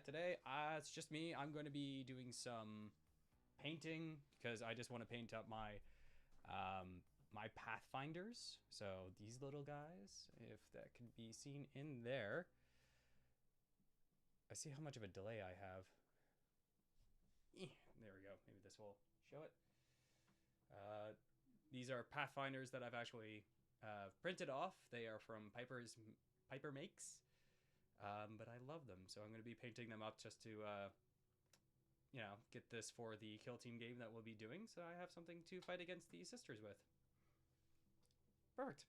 today it's just me. I'm going to be doing some painting because I just want to paint up my my pathfinders. So these little guys, if that can be seen in there. I see how much of a delay I have. There we go. Maybe this will show it. These are pathfinders that I've actually printed off. They are from Piper Makes. But I love them, so I'm going to be painting them up just to, get this for the kill team game that we'll be doing, so I have something to fight against the sisters with. Perfect.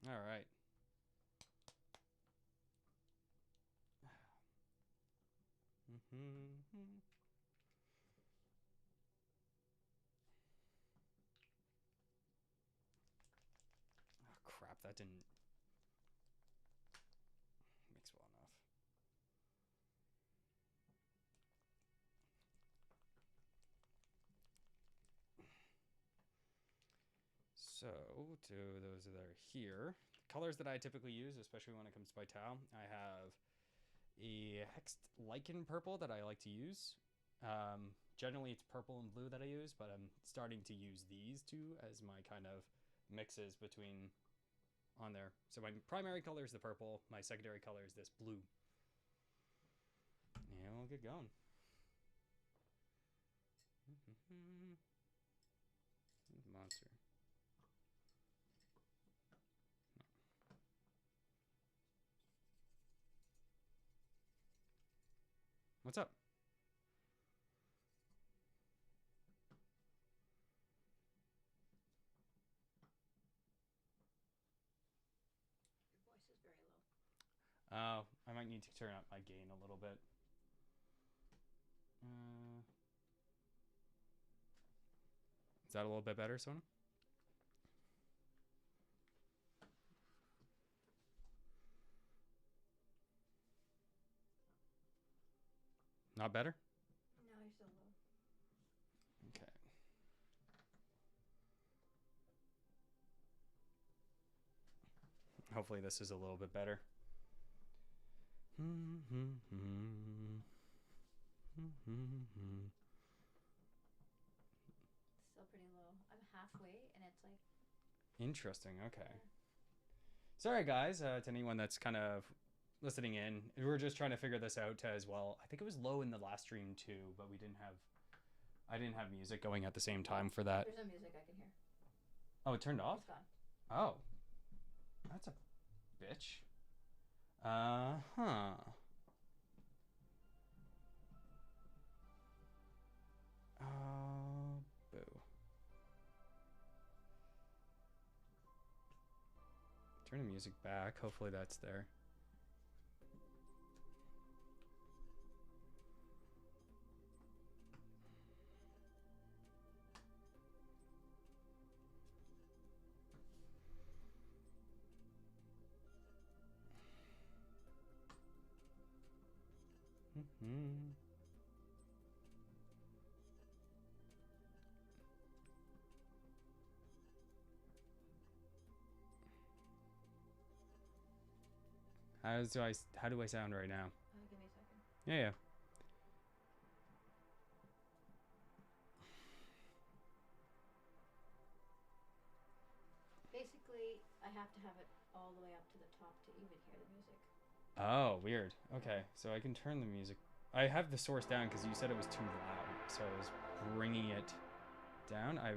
All right. Oh, crap, that didn't mix well enough. So, to those that are here, colors that I typically use, especially when it comes to my towel, I have a hexed lichen purple that I like to use. Generally, it's purple and blue that I use, but I'm starting to use these two as my kind of mixes between on there. So my primary color is the purple. My secondary color is this blue. And we'll get going. Monster. What's up? Your voice is very low. I might need to turn up my gain a little bit. Is that a little bit better, Sonam? Not better? No, you're still low. Okay. Hopefully this is a little bit better. Still pretty low. I'm halfway, and it's like... Interesting, okay. Yeah. Sorry, guys, to anyone that's kind of listening in. We were just trying to figure this out as well. I think it was low in the last stream too, but I didn't have music going at the same time for that. There's no music I can hear. Oh, it turned off? It's gone. Oh. That's a bitch. Huh. Oh, boo. Turn the music back. Hopefully that's there. How do I sound right now? Give me a second. Yeah. Basically, I have to have it all the way up to the top to even hear the music. Oh, weird. Okay, so I can turn the music. I have the source down because you said it was too loud, so I was bringing it down. I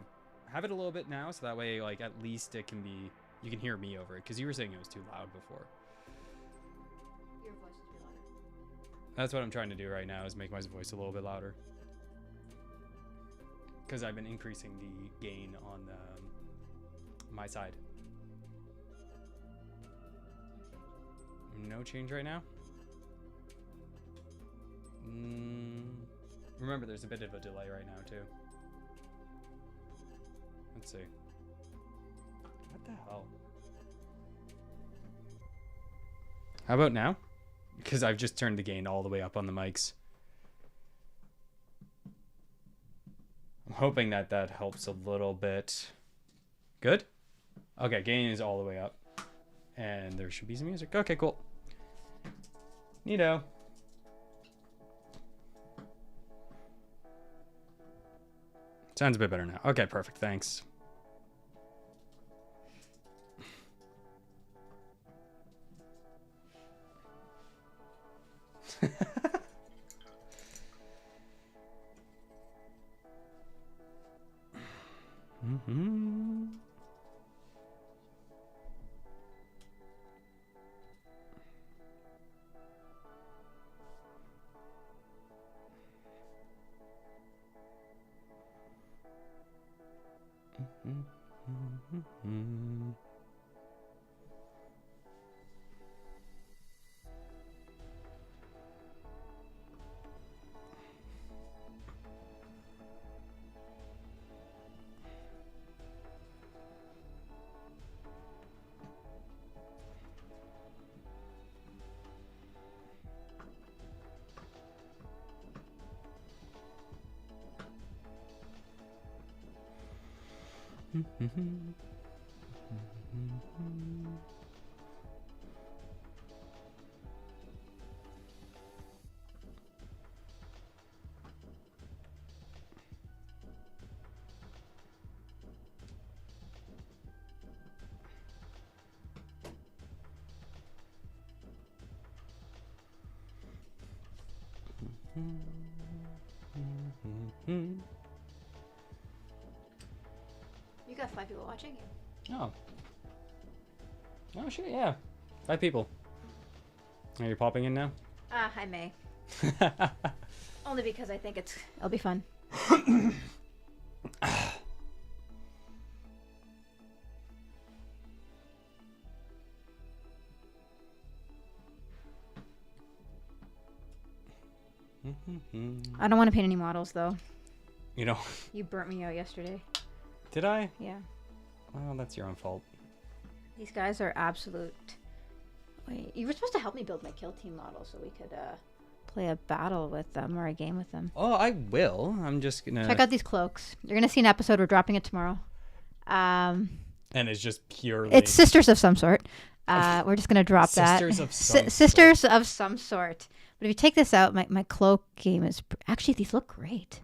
have it a little bit now, so that way, like, at least it can be. You can hear me over it because you were saying it was too loud before. Your voice is louder. That's what I'm trying to do right now, is make my voice a little bit louder. Because I've been increasing the gain on my side. No change right now? Remember, there's a bit of a delay right now, too. Let's see. What the hell? How about now? Because I've just turned the gain all the way up on the mics. I'm hoping that helps a little bit. Good? Okay, gain is all the way up. And there should be some music. Okay, cool. Neato. Sounds a bit better now. Okay, perfect. Thanks. Mm-hmm. You got 5 people watching you. Oh. Oh shit, yeah. 5 people. Are you popping in now? I may. Only because I think it'll be fun. I don't want to paint any models though. You know. You burnt me out yesterday. Did I? Yeah. Well, that's your own fault. These guys are absolute. Wait, you were supposed to help me build my kill team model so we could play a battle with them or a game with them. Oh, I will. I'm just gonna check out these cloaks. You're gonna see an episode. We're dropping it tomorrow. And it's just purely. It's sisters of some sort. We're just gonna drop that. Sisters of some sisters of some sort. But if you take this out, my cloak game is actually these look great.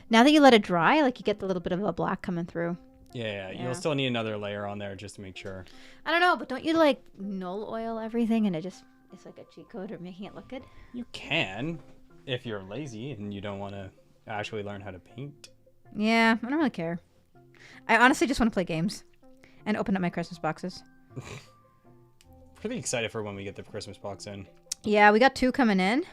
Now that you let it dry, like you get the little bit of a black coming through. Yeah, you'll still need another layer on there just to make sure. I don't know, but don't you like null oil everything and it's like a cheat code or making it look good? You can, if you're lazy and you don't want to actually learn how to paint. Yeah, I don't really care. I honestly just want to play games and open up my Christmas boxes. Pretty excited for when we get the Christmas box in. Yeah, we got 2 coming in.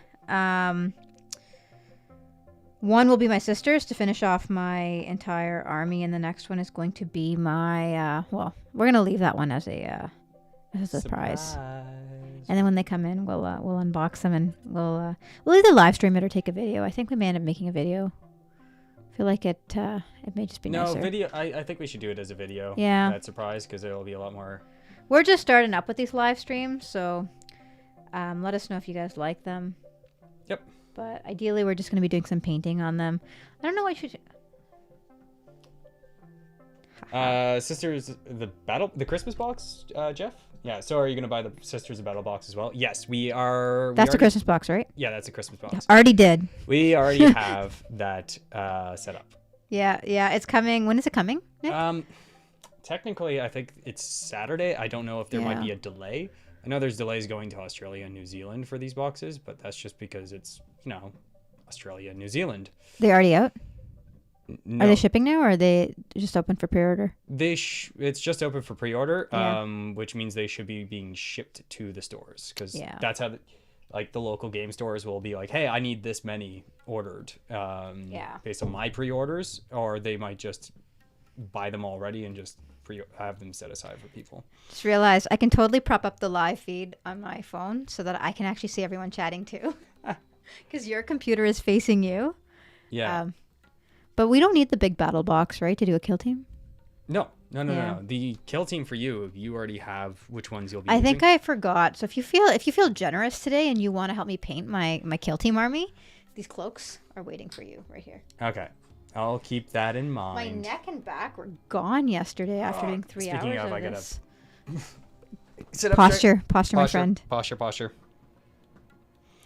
One will be my sister's to finish off my entire army, and the next one is going to be my, well, we're going to leave that one as a surprise. And then when they come in, we'll unbox them and we'll either live stream it or take a video. I think we may end up making a video. I feel like it may just be nicer. No, video. I think we should do it as a video. Yeah. That surprise, because it'll be a lot more. We're just starting up with these live streams, so let us know if you guys like them. Yep. But ideally, we're just going to be doing some painting on them. I don't know what you should. Sisters, the Christmas box, Jeff? Yeah, so are you going to buy the Sisters of Battle box as well? Yes, we are. That's a Christmas box, right? Yeah, that's a Christmas box. Yeah, already did. We already have that set up. Yeah, it's coming. When is it coming, Nick? Technically, I think it's Saturday. I don't know if there might be a delay. I know there's delays going to Australia and New Zealand for these boxes, but that's just because it's, Australia and New Zealand. They already out? No. Are they shipping now, or are they just open for pre-order? It's just open for pre-order, which means they should be being shipped to the stores, because that's how the local game stores will be like, hey, I need this many ordered based on my pre-orders, or they might just buy them already and just have them set aside for people. Just realized I can totally prop up the live feed on my phone so that I can actually see everyone chatting too, because your computer is facing you. Yeah. But we don't need the big battle box, right, to do a kill team? No. The kill team for you already have which ones you'll be I using. think I forgot. So if you feel generous today and you want to help me paint my kill team army, these cloaks are waiting for you right here. Okay. I'll keep that in mind. My neck and back were gone yesterday after doing 3 hours speaking of I gotta this. Sit up Posture, my friend. Posture.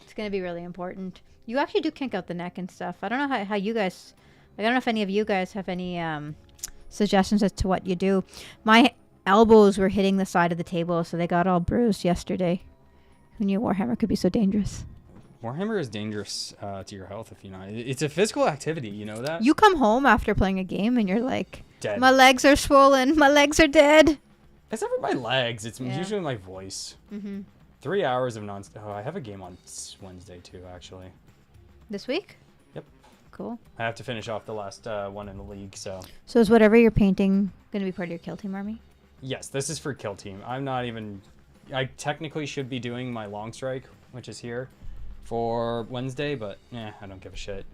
It's gonna be really important. You actually do kink out the neck and stuff. I don't know how you guys. I don't know if any of you guys have any suggestions as to what you do. My elbows were hitting the side of the table, so they got all bruised yesterday. Who knew Warhammer could be so dangerous? Warhammer is dangerous to your health if you know. It's a physical activity, you know that? You come home after playing a game and you're like, dead. My legs are swollen. My legs are dead. It's never my legs. It's usually my voice. 3 hours of non-stop. Oh, I have a game on Wednesday too, actually. This week? Yep. Cool. I have to finish off the last one in the league, so. So is whatever you're painting going to be part of your kill team army? Yes, this is for kill team. I'm not even. I technically should be doing my long strike, which is here, for Wednesday, but I don't give a shit.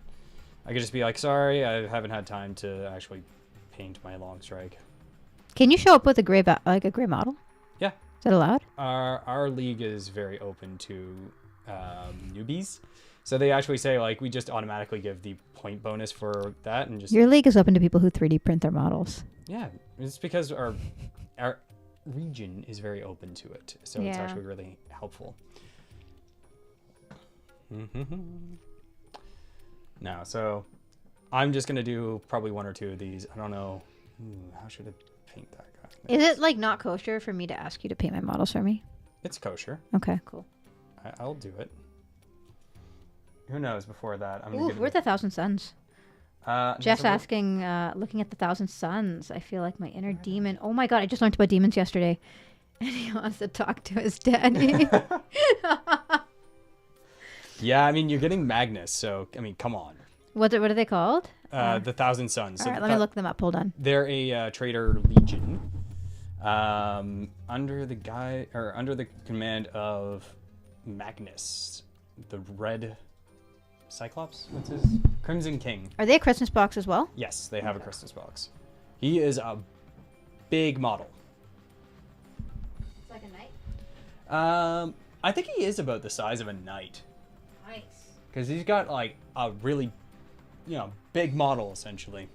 I could just be like, sorry, I haven't had time to actually paint my long strike. Can you show up with a gray like a gray model? Yeah. Is that allowed? Our league is very open to newbies, so they actually say like we just automatically give the point bonus for that and just. Your league is open to people who 3D print their models. Yeah, it's because our region is very open to it, so it's actually really helpful. Now, so I'm just gonna do probably 1 or 2 of these. I don't know. How should I paint that guy? Is it like not kosher for me to ask you to paint my models for me? It's kosher. Okay, cool. I'll do it. Who knows? Before that, I'm. Ooh, we're at the 1,000 Suns. Jeff's asking, looking at the 1,000 Suns. I feel like my inner demon. Oh my god! I just learned about demons yesterday, and he wants to talk to his daddy. Yeah, I mean you're getting Magnus, so I mean come on. What are they called? The 1,000 Suns. All right, let me look them up. Hold on. They're a traitor legion, under the command of Magnus, the Red Cyclops. What's his Crimson King? Are they a Christmas box as well? Yes, they have a Christmas box. He is a big model. It's like a knight. I think he is about the size of a knight. Nice. Because he's got like a really, big model essentially.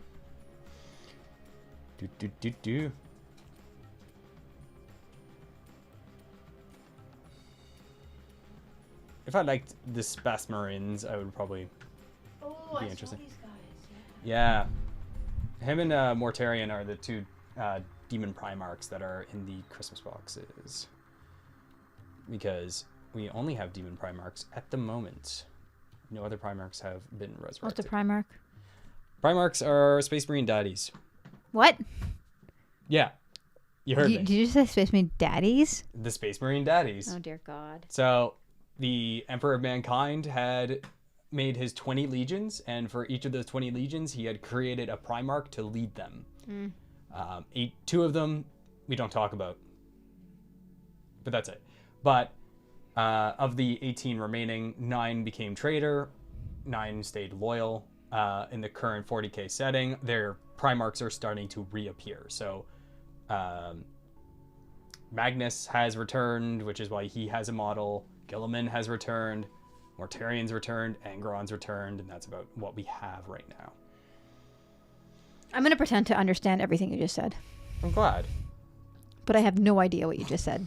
Do. If I liked the Spasmarins, I would probably be interesting. These guys, yeah. Him and Mortarion are the 2 demon Primarchs that are in the Christmas boxes. Because we only have demon Primarchs at the moment. No other Primarchs have been resurrected. What's a Primarch? Primarchs are Space Marine daddies. What? Yeah. You heard me. Did you say Space Marine daddies? The Space Marine daddies. Oh, dear God. So the Emperor of Mankind had made his 20 legions, and for each of those 20 legions, he had created a Primarch to lead them. 2 of them we don't talk about, but that's it. But of the 18 remaining, 9 became traitor, 9 stayed loyal. In the current 40k setting, their Primarchs are starting to reappear. So Magnus has returned, which is why he has a model. Gilliman has returned. Mortarion's returned. Angron's returned. And that's about what we have right now. I'm going to pretend to understand everything you just said. I'm glad. But I have no idea what you just said.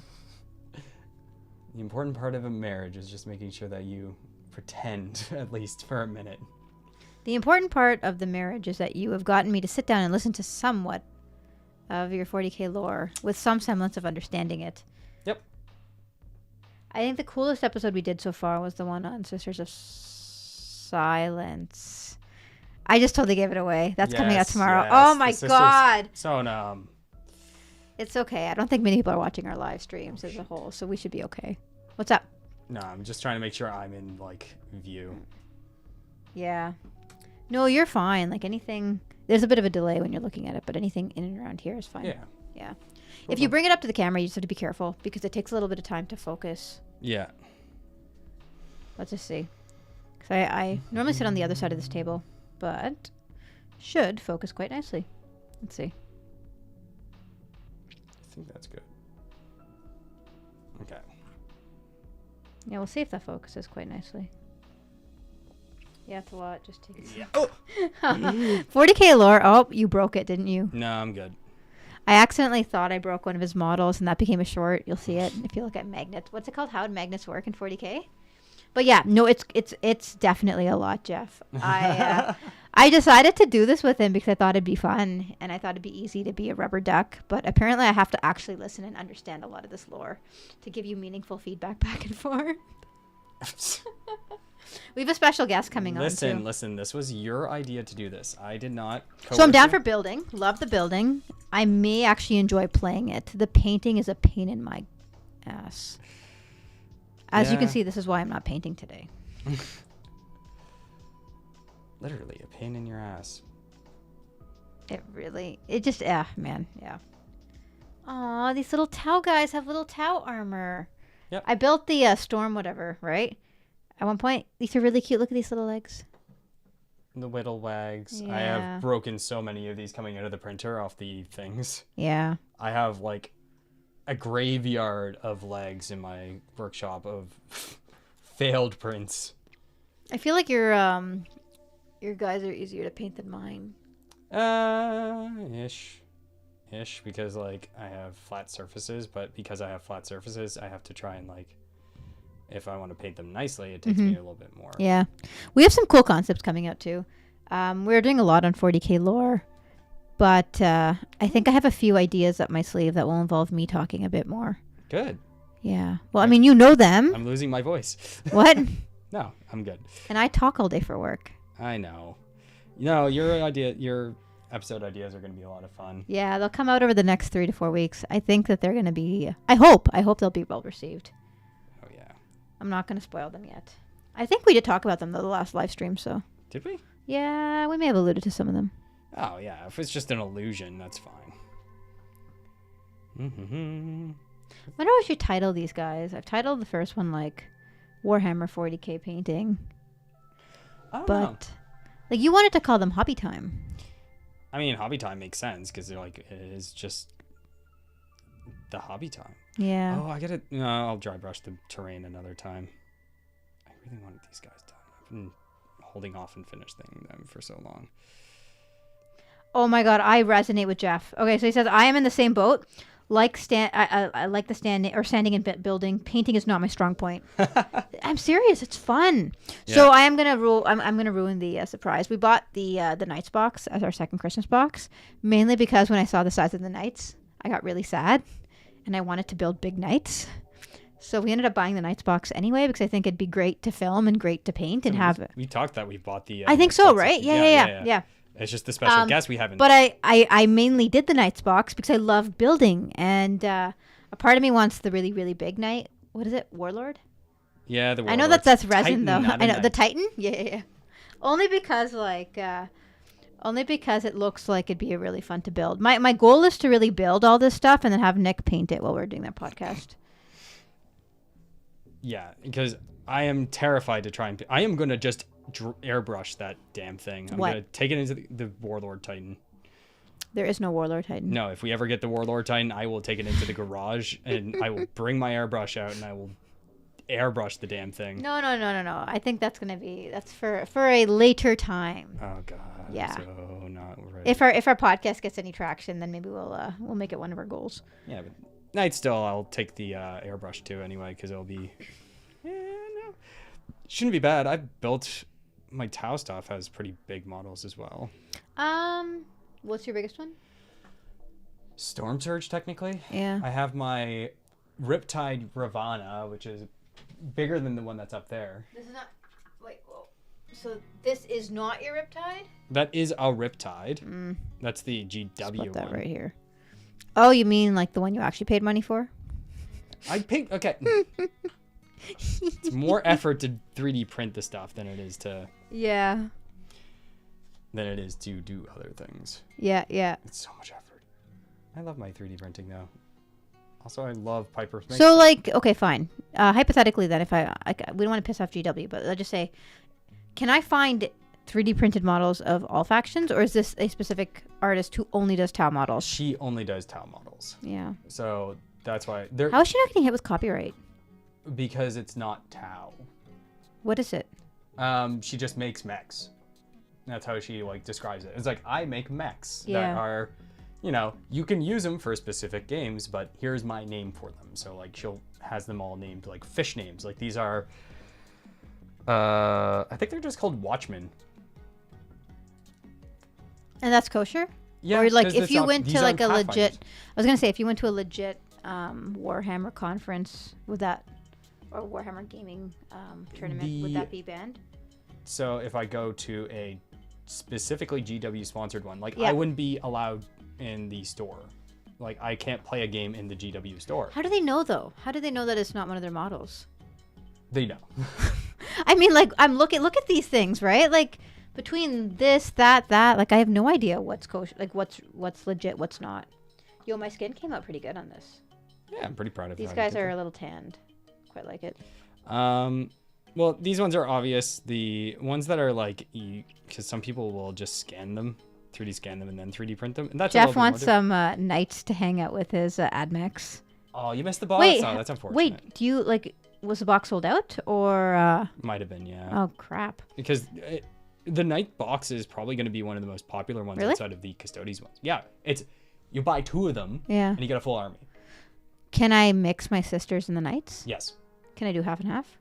The important part of a marriage is just making sure that you pretend, at least for a minute. The important part of the marriage is that you have gotten me to sit down and listen to somewhat of your 40k lore with some semblance of understanding it. Yep. I think the coolest episode we did so far was the one on Sisters of Silence. I just totally gave it away. That's coming out tomorrow. Yes, oh my god. Sonam. It's okay. I don't think many people are watching our live streams as a whole, so we should be okay. What's up? No, I'm just trying to make sure I'm in view. Yeah. No, you're fine. Like anything, there's a bit of a delay when you're looking at it, but anything in and around here is fine. Yeah. Yeah. If you bring it up to the camera, you just have to be careful because it takes a little bit of time to focus. Yeah. Let's just see. Because I normally sit on the other side of this table, but should focus quite nicely. Let's see. I think that's good. Okay. Yeah, we'll see if that focuses quite nicely. Yeah, it's a lot. Just take it. Yeah. Oh. 40k lore. Oh, you broke it, didn't you? No, I'm good. I accidentally thought I broke one of his models, and that became a short. You'll see it if you look at magnets. What's it called? How would magnets work in 40k? But yeah, no, it's definitely a lot, Jeff. I decided to do this with him because I thought it'd be fun, and I thought it'd be easy to be a rubber duck. But apparently, I have to actually listen and understand a lot of this lore to give you meaningful feedback back and forth. We have a special guest coming on. Listen. This was your idea to do this. I did not. So I'm down for building. Love the building. I may actually enjoy playing it. The painting is a pain in my ass. As you can see, this is why I'm not painting today. Literally a pain in your ass. It just, man, yeah. Aw, these little Tau guys have little Tau armor. Yep. I built the storm whatever, right? At one point, these are really cute. Look at these little legs. The whittle wags. Yeah. I have broken so many of these coming out of the printer off the things. Yeah. I have like a graveyard of legs in my workshop of failed prints. I feel like your guys are easier to paint than mine. Ish, because like I have flat surfaces, but because I have flat surfaces, I have to try and like, if I want to paint them nicely, it takes me a little bit more. Yeah. We have some cool concepts coming out too. We're doing a lot on 40k lore, but I think I have a few ideas up my sleeve that will involve me talking a bit more. Good. Yeah. Well, I mean, you know them. I'm losing my voice. What? No, I'm good. And I talk all day for work. I know. No, your episode ideas are going to be a lot of fun. Yeah, they'll come out over the next 3 to 4 weeks. I think that they're going to be, I hope they'll be well received. Oh, yeah. I'm not going to spoil them yet. I think we did talk about them, though, the last live stream, so. Did we? Yeah, we may have alluded to some of them. Oh, yeah. If it's just an illusion, that's fine. I wonder what I should title these guys. I've titled the first one, like, Warhammer 40k painting. I don't know. Like, you wanted to call them Hobby Time. I mean, Hobby Time makes sense, because like, it is just the Hobby Time. Yeah. Oh, I gotta... No, I'll dry brush the terrain another time. I really wanted these guys done. I've been holding off and finishing them for so long. Oh my god, I resonate with Jeff. Okay, so he says, I am in the same boat. I like the standing and building. Painting is not my strong point. I'm serious. It's fun. Yeah. So I am gonna I'm gonna ruin the surprise. We bought the Knights box as our second Christmas box, mainly because when I saw the size of the Knights, I got really sad, and I wanted to build big Knights. So we ended up buying the Knights box anyway because I think it'd be great to film and great to paint and have. We talked that we bought the. I think so, right? Yeah. It's just the special guest we haven't. But I mainly did the Knights box because I love building. And a part of me wants the really, really big knight. What is it? Warlord? Yeah, the Warlord. I know that's resin, though. I know. The Titan? Yeah. Only because, it looks like it'd be really fun to build. My goal is to really build all this stuff and then have Nick paint it while we're doing that podcast. Yeah, because I am terrified to try and... I am going to just... airbrush that damn thing. I'm gonna take it into the Warlord Titan. There is no Warlord Titan. No, if we ever get the Warlord Titan, I will take it into the garage and I will bring my airbrush out and I will airbrush the damn thing. No. I think that's for a later time. Oh god. Yeah. So not ready. If our podcast gets any traction, then maybe we'll make it one of our goals. Yeah, but Night still I'll take the airbrush too anyway because it'll be. No, shouldn't be bad. I've built. My Tau stuff has pretty big models as well. What's your biggest one? Storm Surge, technically. Yeah. I have my Riptide Ravana, which is bigger than the one that's up there. This is not... Wait, whoa. So this is not your Riptide? That is a Riptide. That's the GW Split that one. right here. Oh, you mean like the one you actually paid money for? I paid... Okay. It's more effort to 3D print the stuff than it is to... Yeah. Than it is to do other things. Yeah. It's so much effort. I love my 3D printing though. Also, I love Piper's Make. So like, okay, fine. Hypothetically then, if we don't want to piss off GW, but let's just say, can I find 3D printed models of all factions, or is this a specific artist who only does Tau models? She only does Tau models. Yeah. So that's why... How is she not getting hit with copyright? Because it's not Tau. What is it? She just makes mechs. That's how she like describes it. It's like, I make mechs Yeah. that are, you know, you can use them for specific games, but here's my name for them. So like has them all named like fish names. Like these are, I think they're just called Watchmen. And that's kosher? Yeah. Or like 'cause if it's you not- went these to like a aren't legit, Pathfinders. I was gonna say if you went to a legit Warhammer conference, would that, or Warhammer gaming tournament, would that be banned? So if I go to a specifically GW sponsored one, like Yeah. I wouldn't be allowed in the store. Like I can't play a game in the GW store. How do they know though? How do they know that it's not one of their models? They know. I mean, like look at these things, right? Like between this, that, like I have no idea what's kosher, like what's legit, what's not. Yo, my skin came out pretty good on this. Yeah, I'm pretty proud of These how I guys did are that. a little tanned. Quite like it. Well, these ones are obvious. The ones that are like, because some people will just scan them, 3D scan them, and then 3D print them. And that's a Jeff little bit wants more some knights to hang out with his AdMex. Oh, you missed the box? Wait, Oh, that's unfortunate. wait, do you like? Was the box sold out or? Might have been, yeah. Oh crap! Because the Knight box is probably going to be one of the most popular ones Really? outside of the Custodes ones. Yeah, you buy 2 of them, Yeah. and you get a full army. Can I mix my sisters and the knights? Yes. Can I do half and half?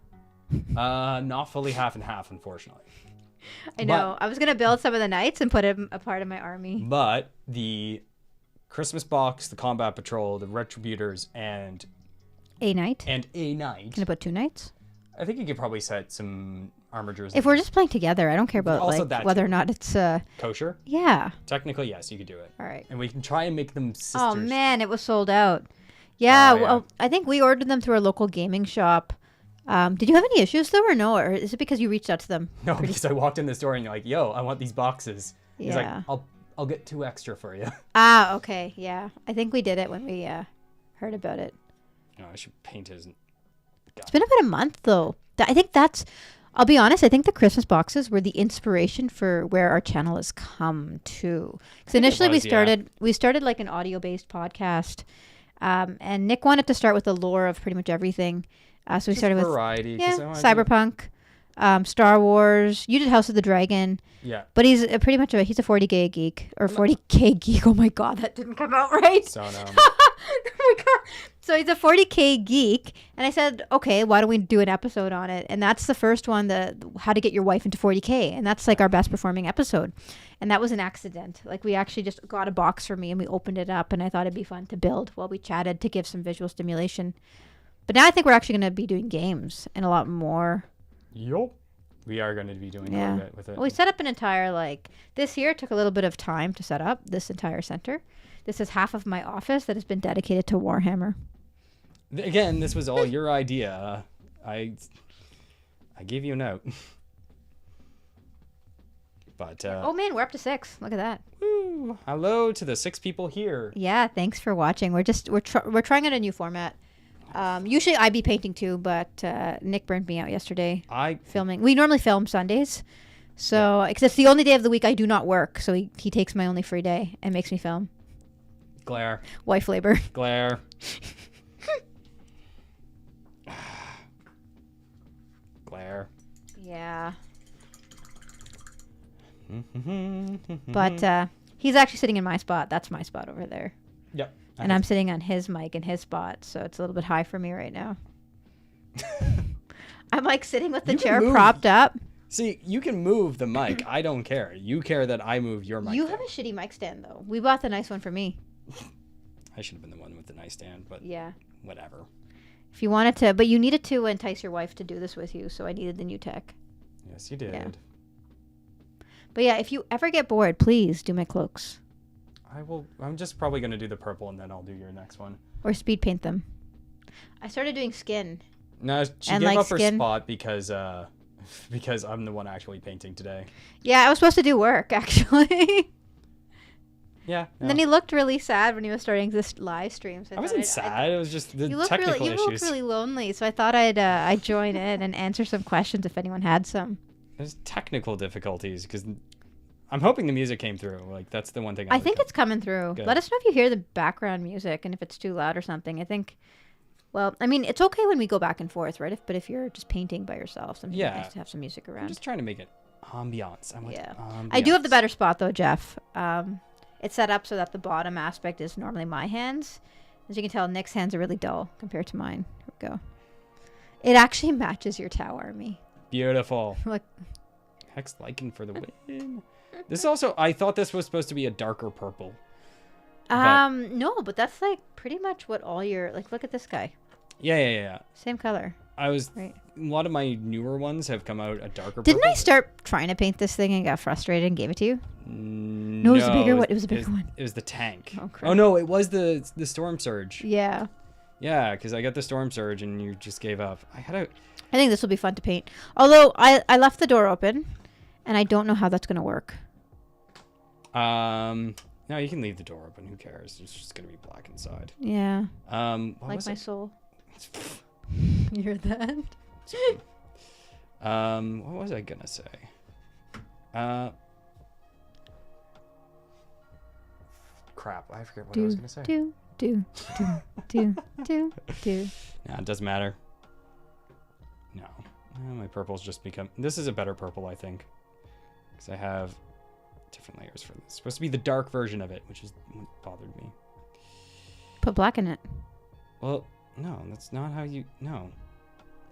Not fully half and half, unfortunately. I know. I was gonna build some of the knights and put them a part of my army. But the Christmas box, the Combat Patrol, the Retributors, and A knight. a Knight. Can I put 2 knights? I think you could probably set some armigers. If we're just playing together, I don't care about Also like that whether too. or not it's kosher. yeah. Technically, yes, you could do it. All right. And we can try and make them sisters. Oh man, it was sold out. Yeah, Oh, yeah. well, I think we ordered them through our local gaming shop. Did you have any issues though, or no? Or is it because you reached out to them? No, because I walked in the store and you're like, "Yo, I want these boxes." He's like, Yeah. "I'll get 2 extra for you." Ah, okay, yeah. I think we did it when we heard about it. No, I should paint his. It's been about a month though. I think that's. I'll be honest. I think the Christmas boxes were the inspiration for where our channel has come to. Because initially was, yeah. we started like an audio based podcast, and Nick wanted to start with the lore of pretty much everything. So we started with variety. 'Cause I wanted to- Cyberpunk, Star Wars. You did House of the Dragon, Yeah. but he's pretty much he's a 40K geek or 40K geek. Oh my god, that didn't come out right. Sonam. Oh my god. So he's a 40K geek, and I said, okay, why don't we do an episode on it? And that's the first one, the how to get your wife into 40K, and that's like our best performing episode. And that was an accident. Like we actually just got a box for me and we opened it up, and I thought it'd be fun to build while we chatted to give some visual stimulation. But now I think we're actually going to be doing games and a lot more. Yup. We are going to be doing a Yeah. little bit with it. Well, we set up an entire like this here took a little bit of time to set up this entire center. This is half of my office that has been dedicated to Warhammer. Again, this was all your idea. I gave you a note. But Oh man, we're up to 6. Look at that. woo, hello to the 6 people here. Yeah, thanks for watching. We're trying out a new format. Usually I'd be painting too, but Nick burned me out yesterday filming. We normally film Sundays, so because it's the only day of the week I do not work. So he takes my only free day and makes me film. Glare. Wife labor. Glare. Glare. Yeah. But he's actually sitting in my spot. That's my spot over there. Yep. And I'm sitting on his mic in his spot, so it's a little bit high for me right now. I'm like sitting with the You can chair move. propped up. See, you can move the mic. I don't care. You care that I move your mic. You there. have a shitty mic stand though. We bought the nice one for me. I should have been the one with the nice stand, but Yeah. whatever. If you wanted to, but you needed to entice your wife to do this with you, so I needed the new tech. Yes, you did. Yeah. But yeah, if you ever get bored, please do my cloaks I will. I'm just probably going to do the purple and then I'll do your next one. or speed paint them. I started doing skin. No, she And, gave like, up her skin. spot because I'm the one actually painting today. Yeah, I was supposed to do work actually. Yeah. And then he looked really sad when he was starting this live stream. So I wasn't sad. It was just the You looked technical really, you looked issues. really lonely, so I thought I'd join in and answer some questions if anyone had some. There's technical difficulties because I'm hoping the music came through. Like that's the one thing. I think it's coming through. Good. Let us know if you hear the background music and if it's too loud or something. I think Well, I mean, it's okay when we go back and forth, right? But if you're just painting by yourself, sometimes Yeah. it's nice to have some music I'm around. just trying to make it ambiance. I want ambiance. I do have the better spot though, Jeff. It's set up so that the bottom aspect is normally my hands. As you can tell, Nick's hands are really dull compared to mine. Here we go. It actually matches your Tau army. Beautiful. Look. Hex lichen for the win. This also, I thought this was supposed to be a darker purple. No, but that's like pretty much what all your, like, look at this guy. Yeah. Same color. Right. A lot of my newer ones have come out a darker Didn't purple. I start trying to paint this thing and got frustrated and gave it to you? No, it was a bigger one. It was a bigger one. It was the tank. Oh, crap. Oh no, it was the storm surge. Yeah. Yeah, because I got the storm surge and you just gave up. I think this will be fun to paint. Although I left the door open, and I don't know how that's gonna work. No, you can leave the door open. Who cares? It's just gonna be black inside. Yeah. Like my soul. You heard that? What was I gonna say? Crap, I forget what I was gonna say. Do. Nah, it doesn't matter. No, my purple's just become. This is a better purple, I think, because I have different layers for this. It's supposed to be the dark version of it, which is what bothered me. Put black in it. Well, no, that's not how you. No.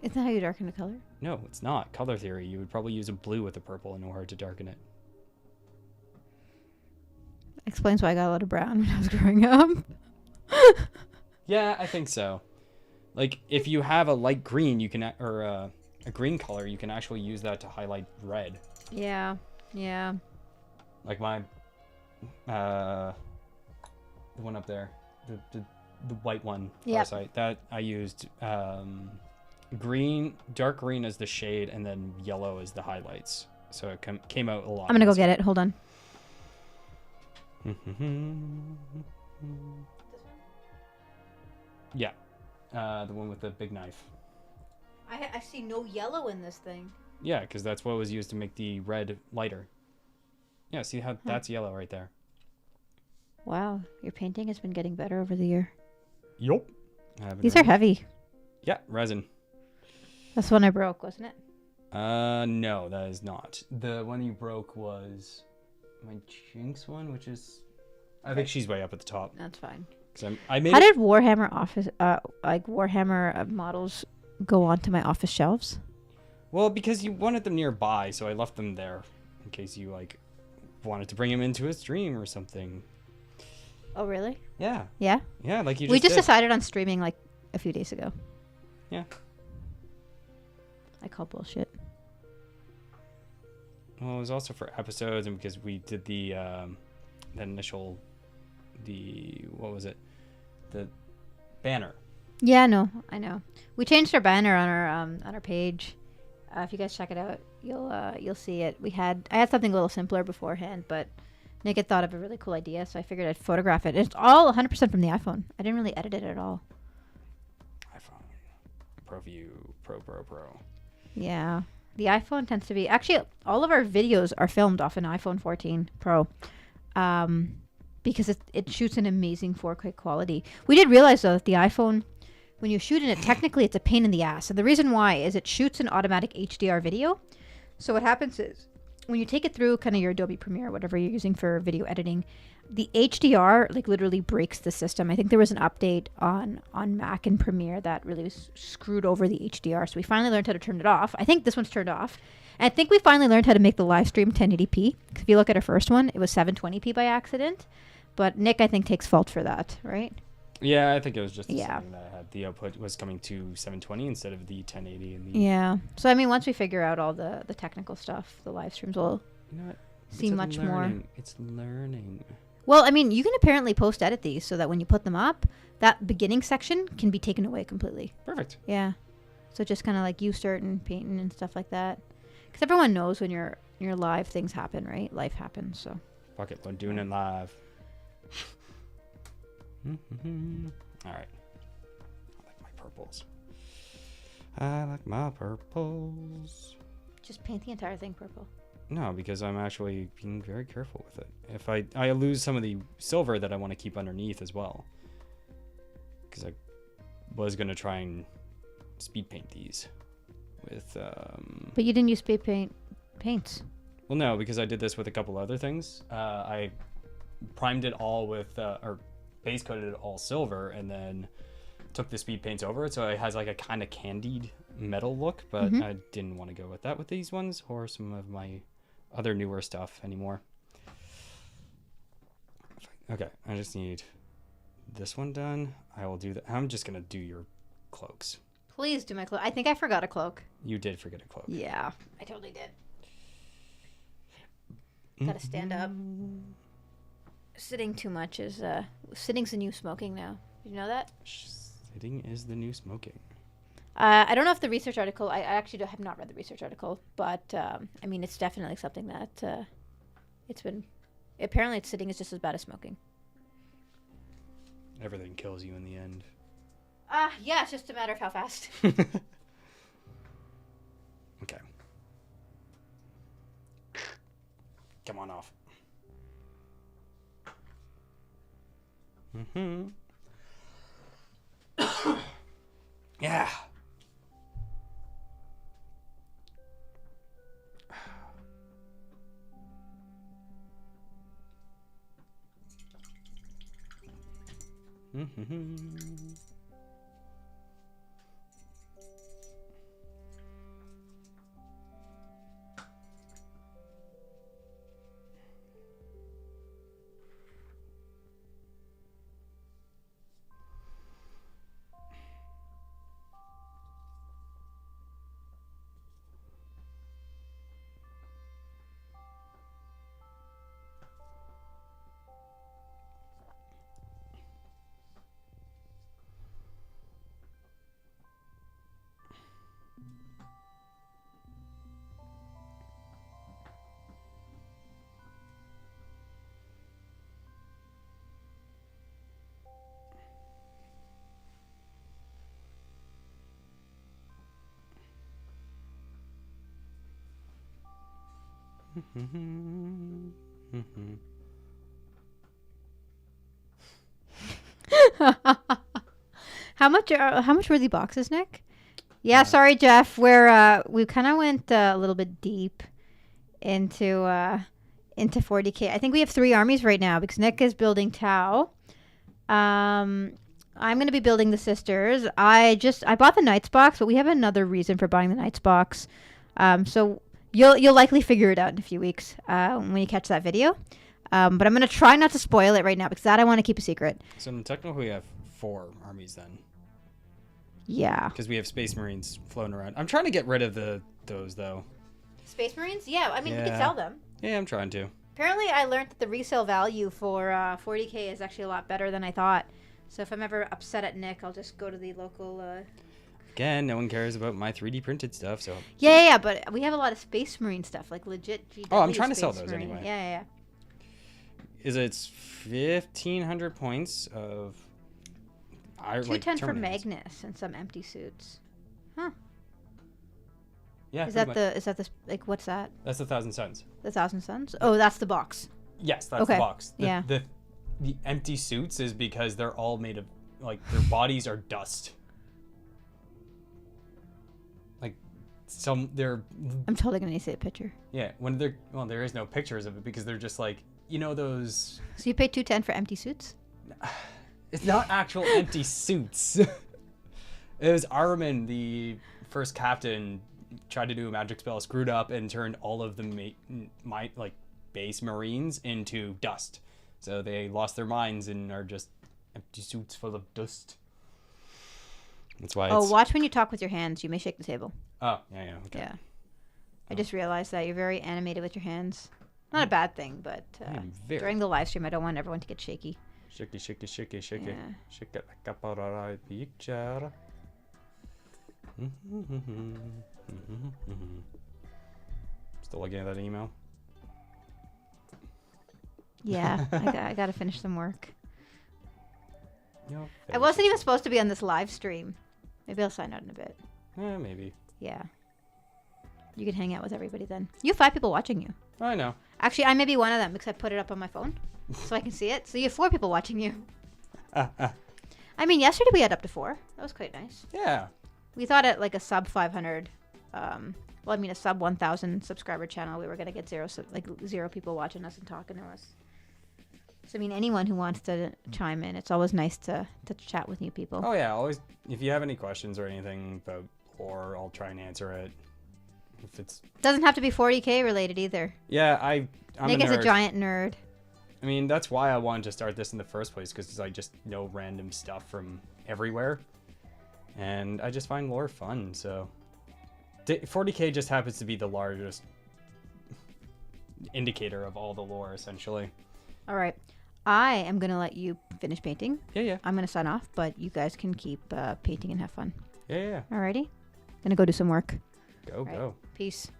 Isn't that how you darken a color? No, it's not. Color theory. You would probably use a blue with a purple in order to darken it. Explains why I got a lot of brown when I was growing up. Yeah, I think so. Like, if you have a light green, you can, or a green color, you can actually use that to highlight red. Yeah. Like my, the one up there, the white one. Yeah. That I used green, dark green as the shade, and then yellow as the highlights. So it came out a lot. I'm gonna go get it. Hold on. Yeah, the one with the big knife. I see no yellow in this thing. Yeah, because that's what was used to make the red lighter. Yeah, see how that's yellow right there. Wow, your painting has been getting better over the year. Yup. These are heavy. Yeah, resin. That's the one I broke, wasn't it? No, that is not. The one you broke was my Jinx one, which is, I think she's way up at the top. That's fine. I made How did Warhammer Warhammer models go onto my office shelves? Well, because you wanted them nearby, so I left them there in case you like wanted to bring them into a stream or something. Oh, really? Yeah. Yeah? Yeah, like you just We just did. decided on streaming like a few days ago. Yeah. I call bullshit. Well, it was also for episodes and because we did the initial, what was it? The banner. Yeah, no, I know. We changed our banner on our page. If you guys check it out, you'll see it. I had something a little simpler beforehand, but Nick had thought of a really cool idea, so I figured I'd photograph it. It's all 100% from the iPhone. I didn't really edit it at all. iPhone, ProView, Pro. Yeah, the iPhone tends to be actually all of our videos are filmed off an iPhone 14 Pro. Because it shoots an amazing 4K quality. We did realize, though, that the iPhone, when you shoot in it, technically it's a pain in the ass. And the reason why is it shoots an automatic HDR video. So what happens is, when you take it through kind of your Adobe Premiere, whatever you're using for video editing, the HDR like literally breaks the system. I think there was an update on Mac and Premiere that really screwed over the HDR. So we finally learned how to turn it off. I think this one's turned off. And I think we finally learned how to make the live stream 1080p. Because if you look at our first one, it was 720p by accident. But Nick, I think, takes fault for that, right? Yeah, I think it was just something that I had. The output was coming to 720 instead of the 1080. And Yeah. So, I mean, once we figure out all the technical stuff, the live streams will seem much more. It's learning. Well, I mean, you can apparently post-edit these so that when you put them up, that beginning section can be taken away completely. Perfect. Yeah. So just kind of like you starting painting and stuff like that. Because everyone knows when you're live, things happen, right? Life happens, so. Fuck it, we're doing it live. All right. I like my purples. Just paint the entire thing purple. No, because I'm actually being very careful with it. If I lose some of the silver that I want to keep underneath as well. Because was gonna try and speed paint these with. But you didn't use speed paints. Well, no, because I did this with a couple other things. I primed it all with, or base coated it all silver, and then took the speed paints over it, so it has like a kind of candied metal look. But I didn't want to go with that with these ones or some of my other newer stuff anymore. Okay, I just need this one done. I will do that. I'm just gonna do your cloaks. Please do my cloak. I think I forgot a cloak. You did forget a cloak. Yeah, I totally did. Gotta stand up. Sitting too much is sitting's the new smoking now. Did you know that? Sitting is the new smoking. I don't know if the research article. I actually have not read the research article, but I mean, it's definitely something that it's been. Apparently, sitting is just as bad as smoking. Everything kills you in the end. Yeah, it's just a matter of how fast. Okay. Come on off. Yeah. How much were the boxes, Nick? Yeah, sorry, Jeff. We kind of went a little bit deep into 40K. I think we have 3 armies right now because Nick is building Tau. I'm going to be building the Sisters. I bought the Knights box, but we have another reason for buying the Knights box. So you'll likely figure it out in a few weeks when you catch that video. But I'm going to try not to spoil it right now because that I want to keep a secret. So technically we have 4 armies then. Yeah. Because we have Space Marines floating around. I'm trying to get rid of those though. Space Marines? Yeah, I mean, we can sell them. Yeah, I'm trying to. Apparently, I learned that the resale value for 40K is actually a lot better than I thought. So if I'm ever upset at Nick, I'll just go to the local... Again, no one cares about my 3D printed stuff, so... Yeah, but we have a lot of Space Marine stuff, like legit GW. Oh, I'm trying to Space sell those Marine. anyway. Yeah. It's 1,500 points of... 210 for Magnus and some empty suits. Huh. Yeah. Is that the like what's that? That's the 1,000 Suns. The 1,000 Suns? Oh, that's the box. Yes, that's the box. Yeah. The empty suits is because they're all made of like their bodies are dust. Like they're. I'm totally gonna need to see a picture. Yeah, there is no pictures of it because they're just like those. So you paid 210 for empty suits? It's not actual empty suits. It was Armin, the first captain, tried to do a magic spell, screwed up, and turned all of the base Marines into dust. So they lost their minds and are just empty suits full of dust. That's why. Watch when you talk with your hands. You may shake the table. Oh, yeah, okay. Yeah. I just realized that you're very animated with your hands. Not a bad thing, but during the live stream, I don't want everyone to get shaky. Shake it. Shake Yeah. Shake it like a Polaroid picture. Still looking at that email? Yeah, I got to finish some work. Finish I wasn't even supposed to be on this live stream. Maybe I'll sign out in a bit. Maybe. Yeah. You can hang out with everybody then. You have 5 people watching you. I know. Actually, I may be one of them because I put it up on my phone so I can see it. So you have 4 people watching you. I mean, yesterday we had up to 4. That was quite nice. Yeah. We thought at like a sub 500, a sub 1,000 subscriber channel, we were gonna get zero people watching us and talking to us. So I mean, anyone who wants to chime in, it's always nice to chat with new people. Oh yeah, always. If you have any questions or anything about lore, I'll try and answer it. If it's doesn't have to be 40K related either. Yeah, Nick is a giant nerd. I mean, that's why I wanted to start this in the first place, because I just know random stuff from everywhere, and I just find lore fun. So 40K just happens to be the largest indicator of all the lore, essentially. All right. I am going to let you finish painting. Yeah. I'm going to sign off, but you guys can keep painting and have fun. Yeah. Alrighty. Going to go do some work. Go. Right. Peace.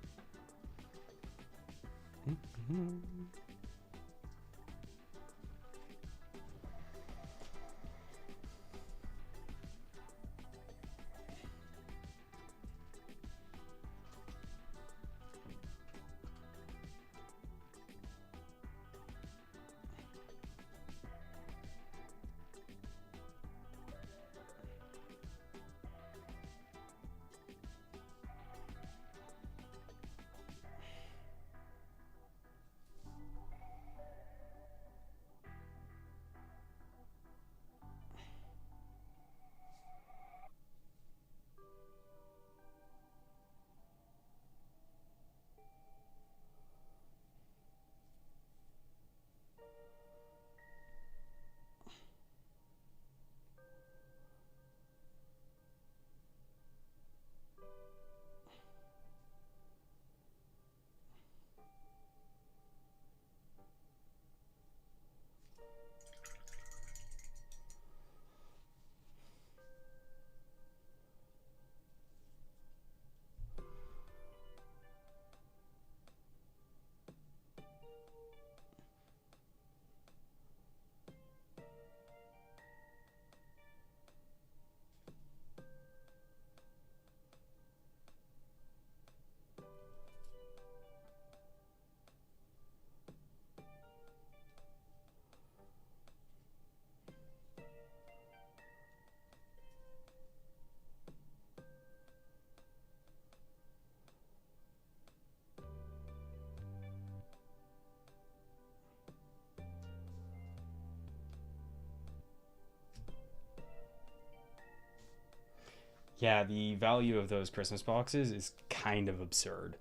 Yeah, the value of those Christmas boxes is kind of absurd.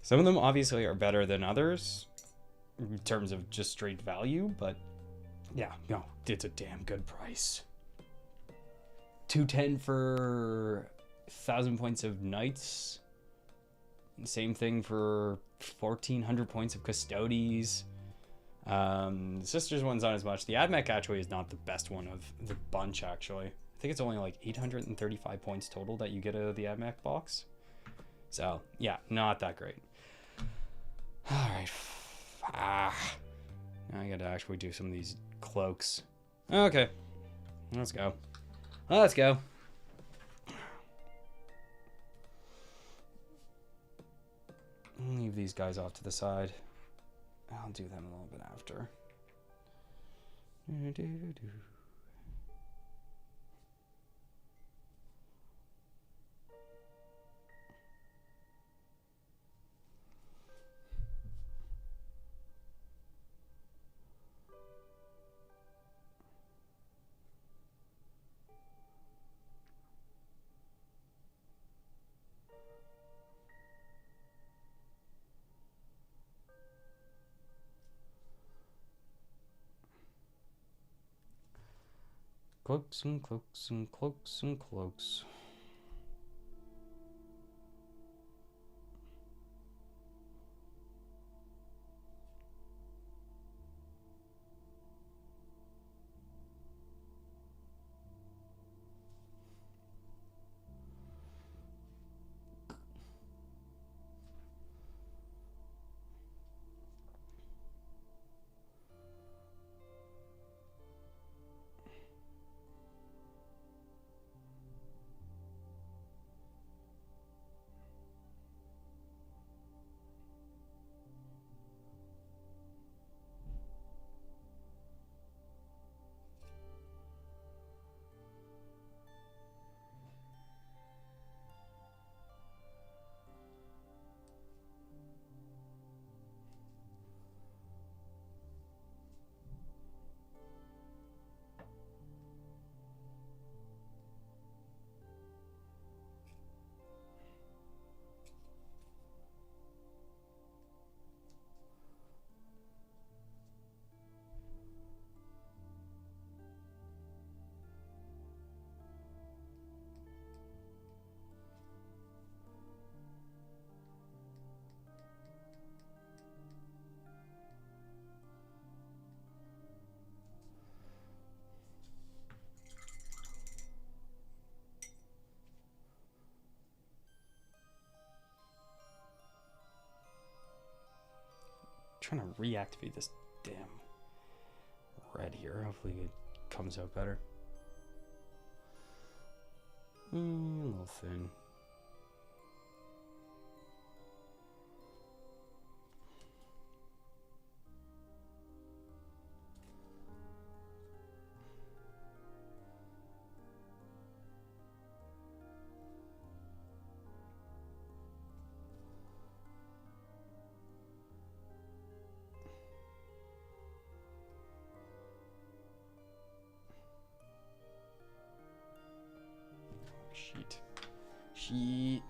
Some of them obviously are better than others in terms of just straight value, but yeah, no, it's a damn good price. 210 for 1,000 points of Knights. Same thing for 1,400 points of Custodes. The Sisters one's not as much. The AdMech actually is not the best one of the bunch, actually. I think it's only like 835 points total that you get out of the AdMech box. So, yeah, not that great. Alright. Now I gotta actually do some of these cloaks. Okay. Let's go. Let's go. Leave these guys off to the side. I'll do them a little bit after. Cloaks and cloaks and cloaks and cloaks. trying to reactivate this damn red here. Hopefully it comes out better. A little thin. Sheet.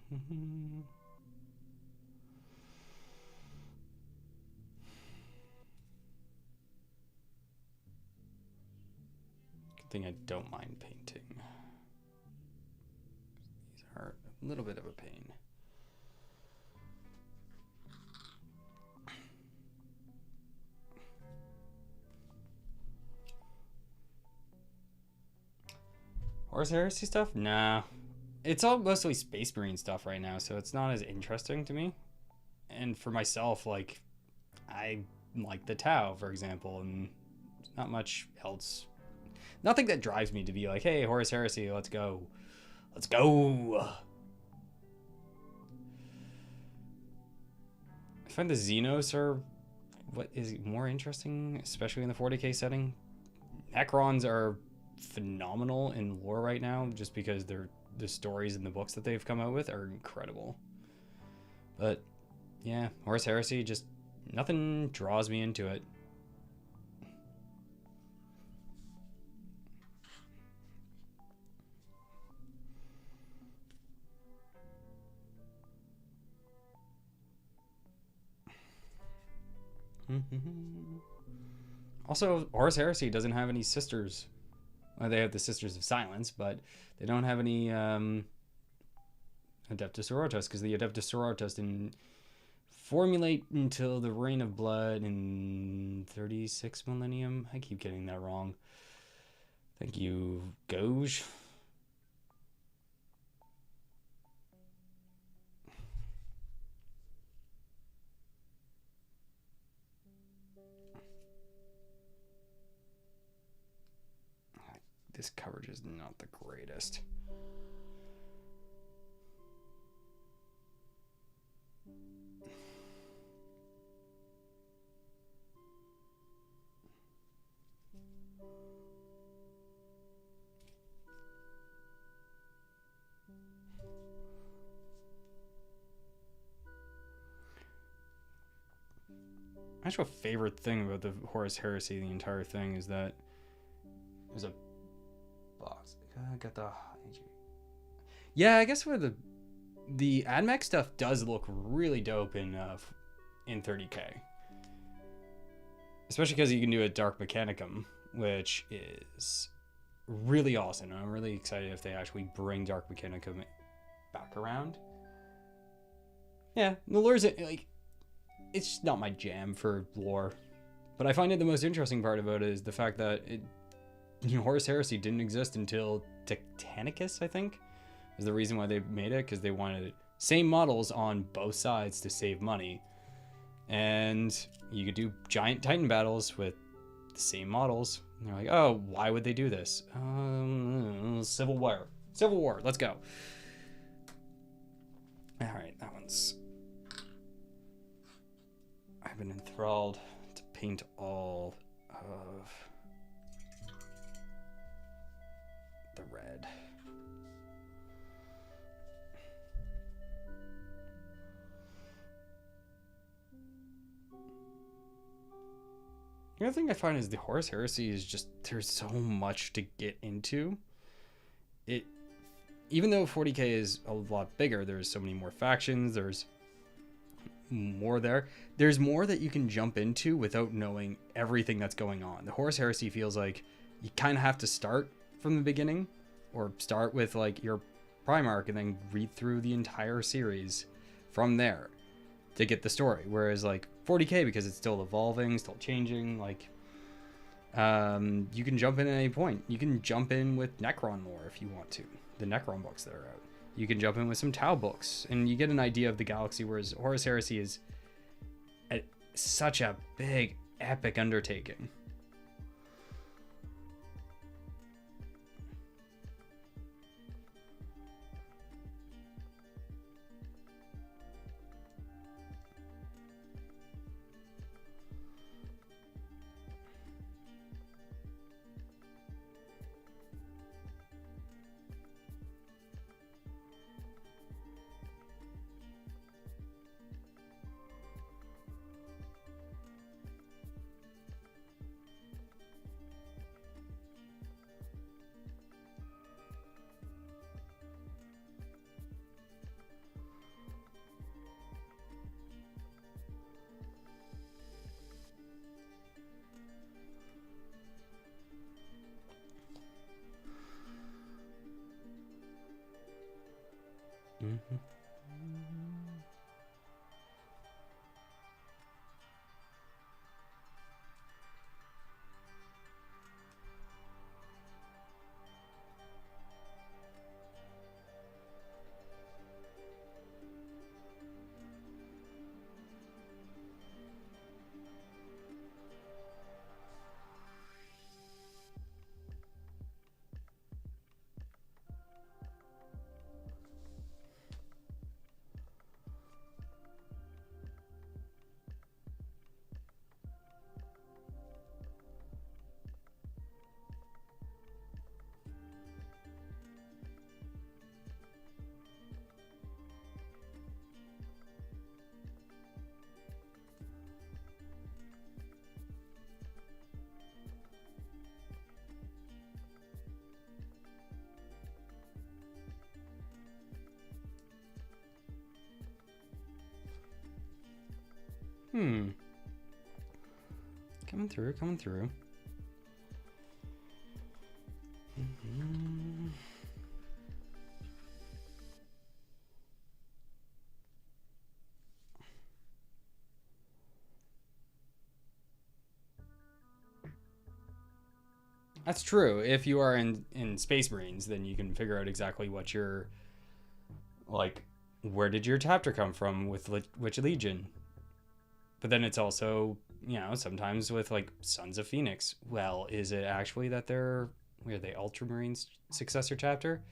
Good thing I don't mind painting. These are a little bit of a pain. Horus Heresy stuff? Nah. It's all mostly Space Marine stuff right now, so it's not as interesting to me. And for myself, like, I like the Tau, for example, and not much else. Nothing that drives me to be like, hey, Horus Heresy, let's go. Let's go! I find the Xenos are what is more interesting, especially in the 40k setting. Necrons are phenomenal in lore right now, just because the stories in the books that they've come out with are incredible. But yeah, Horus Heresy, just nothing draws me into it. Also, Horus Heresy doesn't have any sisters. Well, they have the Sisters of Silence, but they don't have any Adeptus Sororitas, because the Adeptus Sororitas didn't formulate until the Reign of Blood in 36 millennium. I keep getting that wrong. Thank you, Goj. This coverage is not the greatest. My actual favorite thing about the Horus Heresy, the entire thing, is that there's a boss. I got the... Yeah, I guess where the AdMech stuff does look really dope in 30k. Especially because you can do a Dark Mechanicum, which is really awesome. I'm really excited if they actually bring Dark Mechanicum back around. Yeah, the lore's like... It's just not my jam for lore. But I find it the most interesting part about it is the fact that Horus Heresy didn't exist until Titanicus, I think, is the reason why they made it, because they wanted same models on both sides to save money. And you could do giant Titan battles with the same models. And they're like, oh, why would they do this? Civil War. Civil War, let's go. Alright, that one's... I've been enthralled to paint all of The other thing I find is the Horus Heresy is just, there's so much to get into. It, even though 40k is a lot bigger, there's so many more factions, there's more there. There's more that you can jump into without knowing everything that's going on. The Horus Heresy feels like you kind of have to start from the beginning, or start with like your Primarch and then read through the entire series from there to get the story. Whereas like 40k, because it's still evolving, still changing, like you can jump in at any point. You can jump in with Necron lore if you want to, the Necron books that are out. You can jump in with some Tau books and you get an idea of the galaxy, whereas Horus Heresy is such a big epic undertaking. Mm-hmm. Coming through, coming through. Mm-hmm. That's true. If you are in Space Marines, then you can figure out exactly what your, like, where did your chapter come from with which legion. But then it's also, you know, sometimes with like Sons of Phoenix. Well, is it actually that are they Ultramarines successor chapter?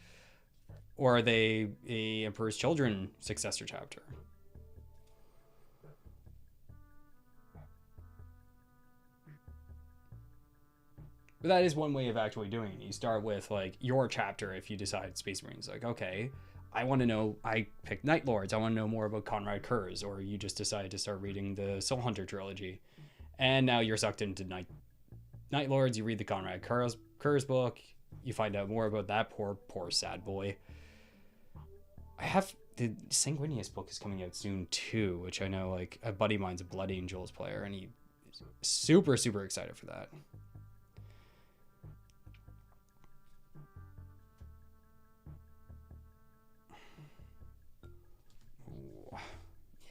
Or are they a Emperor's Children successor chapter? But that is one way of actually doing it. You start with like your chapter if you decide Space Marines. Like, okay, I want to know, I picked Night Lords, I want to know more about Conrad Kurz, or you just decided to start reading the Soul Hunter trilogy. And now you're sucked into Night Lords, you read the Conrad Kurz book, you find out more about that poor sad boy. I have, the Sanguinius book is coming out soon too, which I know like a buddy of mine's a Blood Angels player, and he's super excited for that.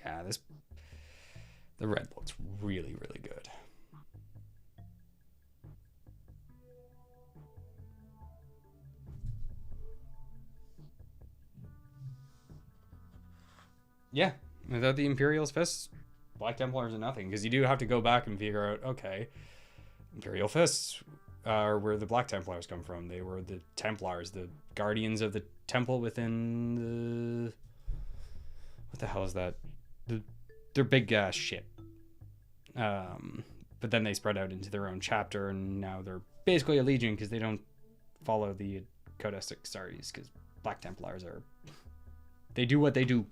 Yeah, the red looks really good. Yeah, without the Imperial's Fists, Black Templars are nothing, because you do have to go back and figure out, okay, Imperial Fists are where the Black Templars come from. They were the Templars, the guardians of the temple within the... What the hell is that? They're big ass shit. But then they spread out into their own chapter, and now they're basically a legion because they don't follow the Codex Astartes, because Black Templars are... They do what they do.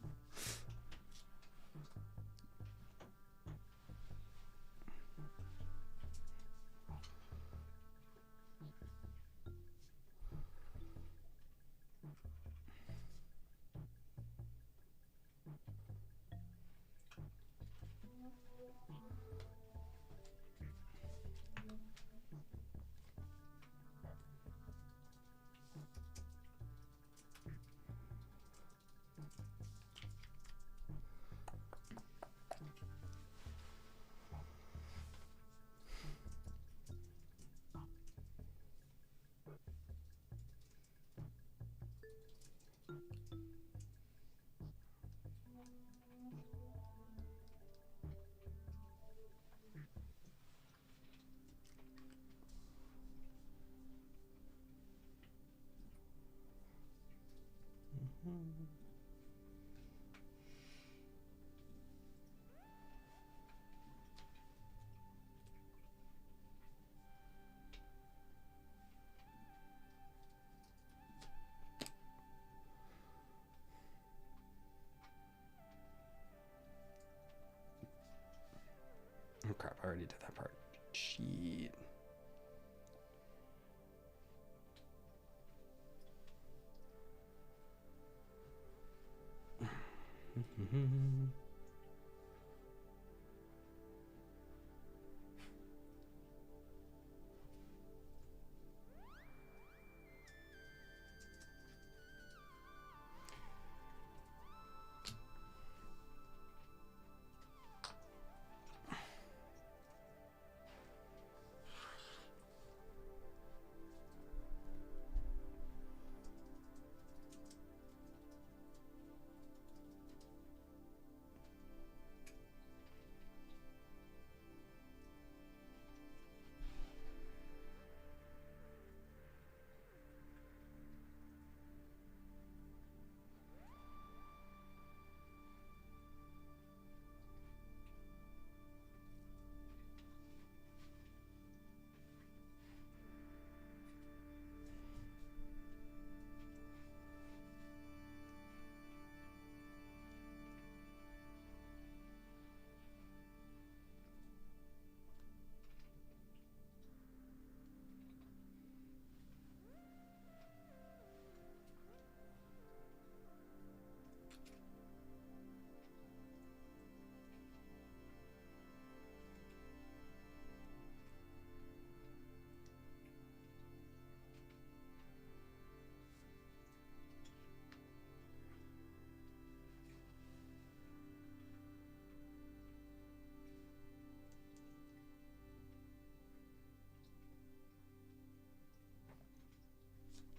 crap, I already did that part. Shit.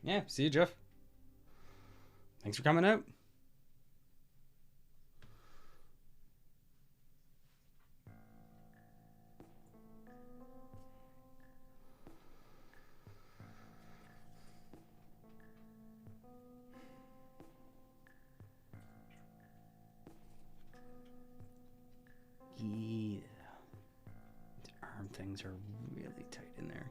Yeah, see you, Jeff. Thanks for coming out. Yeah. The arm things are really tight in there.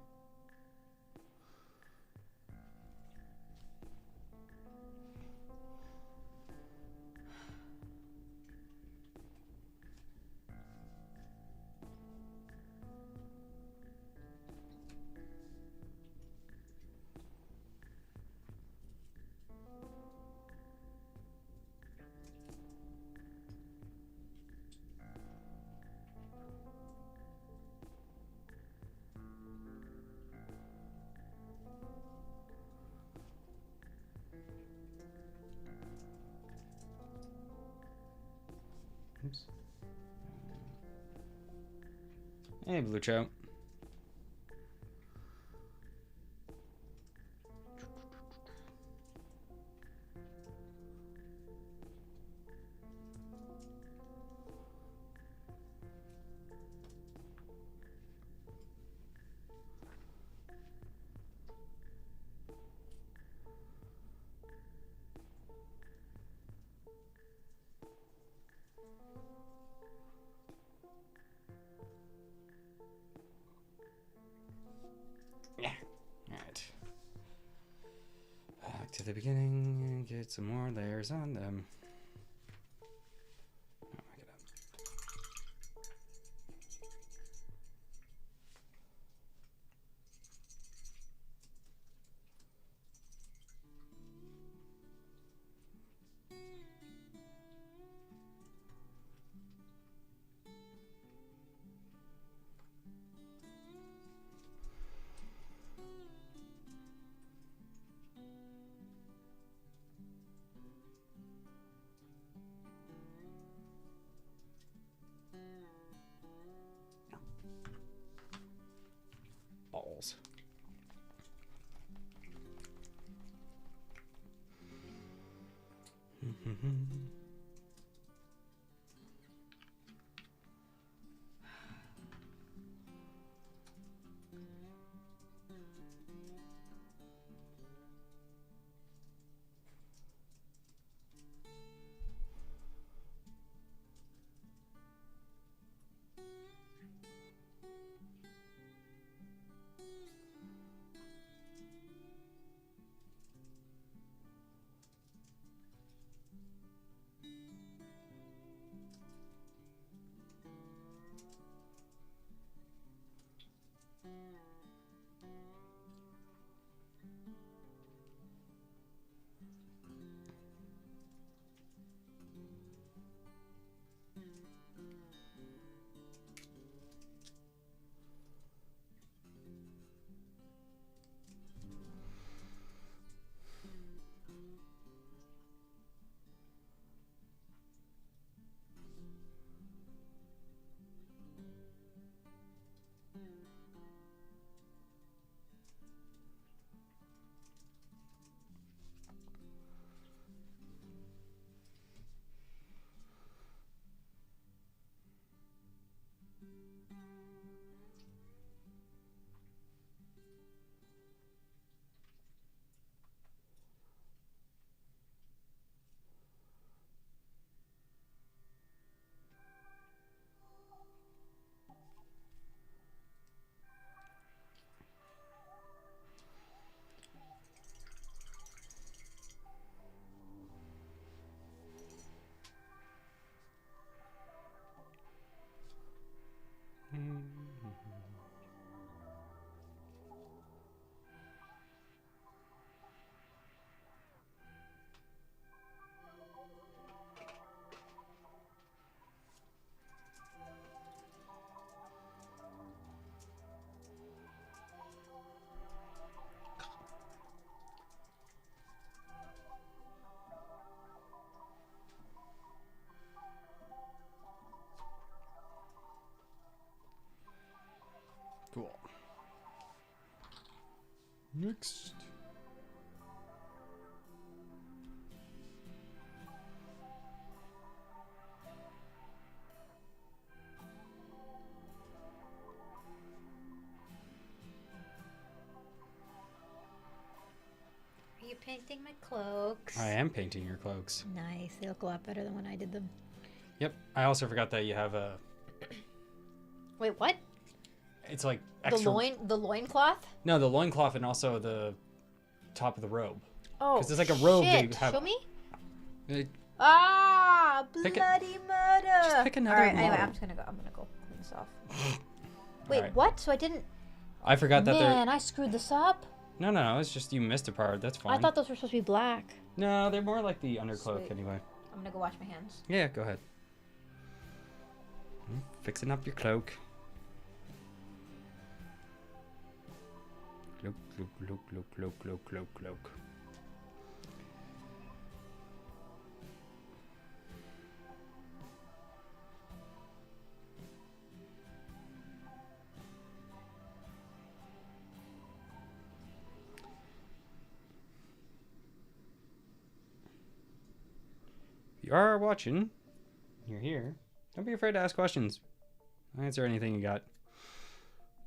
Oops. Hey, Blue Chow. Yeah. Alright. Back to the beginning and get some more layers on them. Oh, I get up. Balls. Next. Are you painting my cloaks? I am painting your cloaks. Nice. They look a lot better than when I did them. Yep. I also forgot that you have a... Wait, what? It's like extra... The loincloth? No, the loincloth and also the top of the robe. Oh, because there's like a robe shit. they have. Show me? It, Bloody murder! just pick another Alright, anyway, model. I'm gonna go clean this off. Wait, Alright. what? So I didn't... I forgot that Man, I screwed this up. No, it's just you missed a part. That's fine. I thought those were supposed to be black. No, they're more like the undercloak Sweet. anyway. I'm gonna go wash my hands. Yeah, go ahead. Fixing up your cloak. Cloak. If you are watching, you're here, don't be afraid to ask questions. I'll answer anything you got.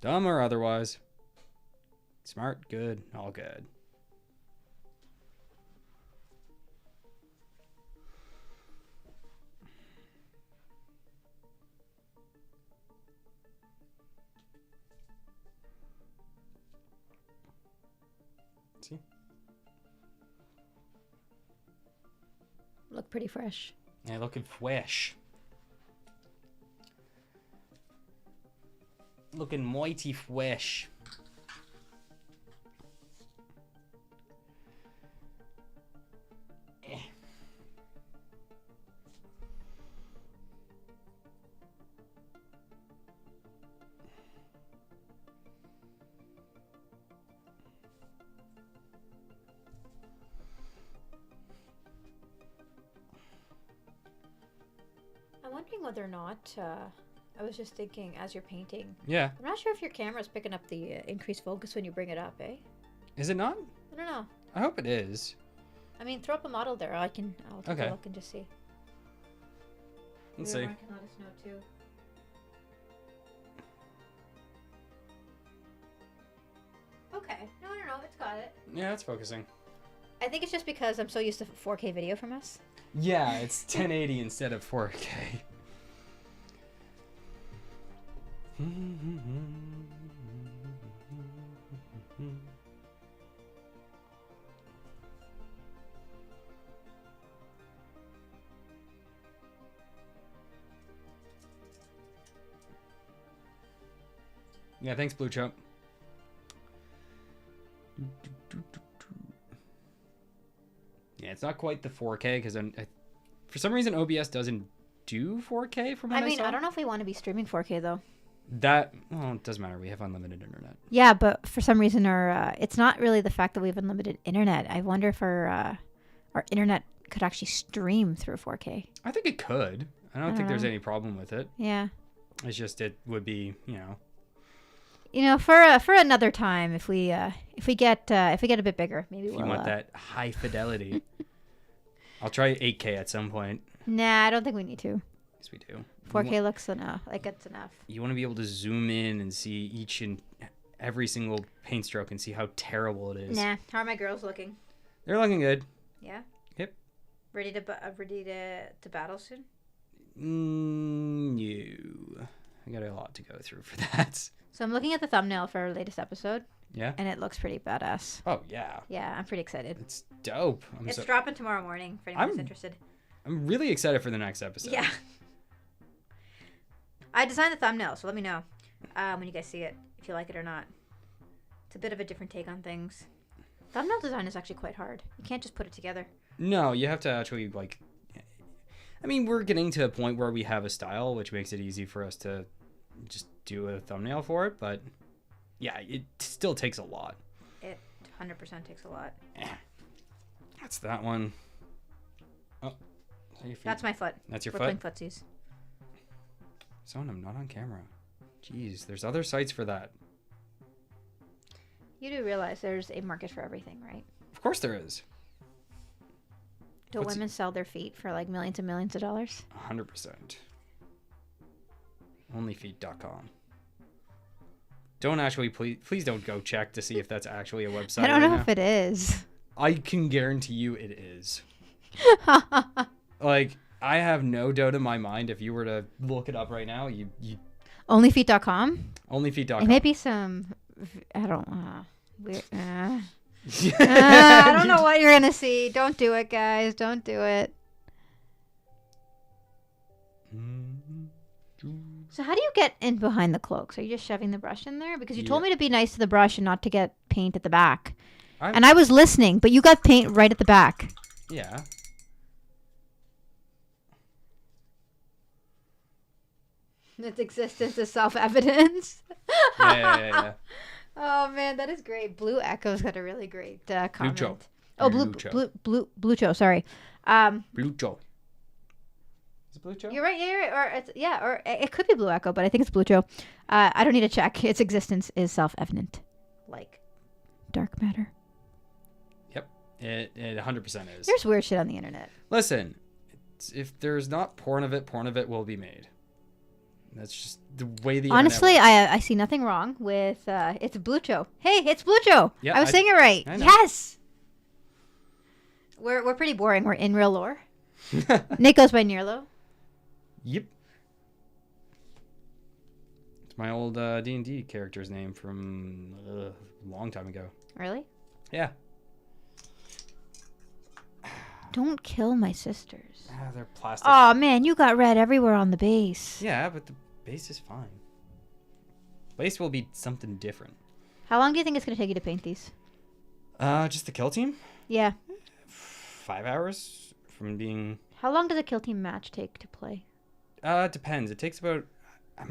Dumb or otherwise. Smart, good, all good. See? Look pretty fresh. Yeah, looking fresh. Looking mighty fresh. I'm wondering whether or not, I was just thinking as you're painting. Yeah. I'm not sure if your camera's picking up the increased focus when you bring it up, eh? Is it not? I don't know. I hope it is. I mean, throw up a model there. I'll take Okay. a look and just see. Let's see. Everyone can let us know too. Okay. No, it's got it. Yeah, it's focusing. I think it's just because I'm so used to 4K video from us. Yeah, it's 1080 instead of 4K. Yeah, thanks, Blue Chump. Yeah, it's not quite the 4K because for some reason OBS doesn't do 4K from what I saw. I don't know if we want to be streaming 4K though. Well, it doesn't matter. We have unlimited internet. Yeah, but for some reason it's not really the fact that we have unlimited internet. I wonder if our internet could actually stream through 4K. I think it could. I don't think there's any problem with it. Yeah. It's just it would be, for another time, if we get a bit bigger, maybe if we'll. You want that high fidelity. I'll try 8K at some point. Nah, I don't think we need to. Yes, we do. 4K looks enough. Like it's enough. You want to be able to zoom in and see each and every single paint stroke and see how terrible it is. Nah. How are my girls looking? They're looking good. Yeah. Yep. Ready to battle soon? No. I got a lot to go through for that. So I'm looking at the thumbnail for our latest episode. Yeah. And it looks pretty badass. Oh yeah. Yeah, I'm pretty excited. It's dope. It's dropping tomorrow morning for anyone who's interested. I'm really excited for the next episode. Yeah. I designed the thumbnail, so let me know when you guys see it, if you like it or not. It's a bit of a different take on things. Thumbnail design is actually quite hard. You can't just put it together. No, you have to actually, we're getting to a point where we have a style, which makes it easy for us to just do a thumbnail for it, but yeah, it still takes a lot. It 100% takes a lot. That's that one. Oh, that's my foot. That's your We're foot? playing footsies. Sonam, not on camera. Jeez, there's other sites for that. You do realize there's a market for everything, right? Of course there is. Don't women sell their feet for like millions and millions of dollars? 100%. Onlyfeet.com. Don't actually, please don't go check to see if that's actually a website. I don't know if it is. I can guarantee you it is. Like, I have no doubt in my mind if you were to look it up right now, you Onlyfeet.com? Onlyfeet.com. It may be some, I don't weird, I don't know what you're gonna see. Don't do it, guys. Don't do it. So how do you get in behind the cloaks? Are you just shoving the brush in there? Because you told me to be nice to the brush and not to get paint at the back. And I was listening, but you got paint right at the back. Yeah. Its existence is self-evidence. Yeah. Oh man, that is great. Blue Echo's got a really great comment. Blucho. Oh, Blucho. Sorry. Blucho. Is it Blucho? You're right. Or it could be Blue Echo, but I think it's Blucho. I don't need to check. Its existence is self-evident, like dark matter. Yep, it 100% is. There's weird shit on the internet. Listen, if there's not porn of it will be made. That's just the way the honestly, internet works. I see nothing wrong with it's Blucho. Hey, it's Blucho. Yeah, I was saying it right. I know. Yes. We're pretty boring. We're in real lore. Nick goes by Nearlo. Yep. It's my old D&D character's name from a long time ago. Really? Yeah. Don't kill my sisters. They're plastic. Oh man, you got red everywhere on the base. Yeah, but the base is fine. Base will be something different. How long do you think it's going to take you to paint these? Just the kill team? Yeah. 5 hours from being... How long does a kill team match take to play? It depends. It takes about... I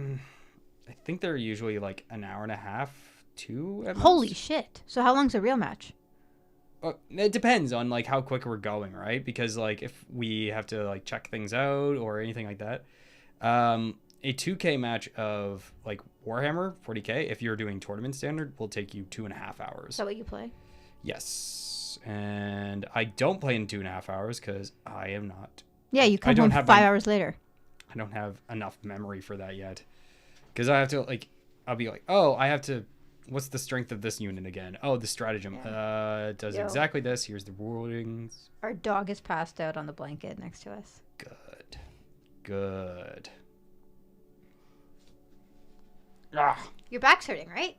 think they're usually like an hour and a half, 2 at most. Holy shit. So how long's a real match? It depends on like how quick we're going, right? Because like if we have to like check things out or anything like that, a 2K match of like Warhammer 40K, if you're doing tournament standard, will take you 2.5 hours. Is that what you play? Yes, and I don't play in 2.5 hours because I am not. Yeah, you come home 5 hours later. I don't have enough memory for that yet, because I have to like. I'll be like, oh, I have to. What's the strength of this unit again? Oh, the stratagem. It does exactly this. Here's the rulings. Our dog is passed out on the blanket next to us. Good. Ah. Your back's hurting, right?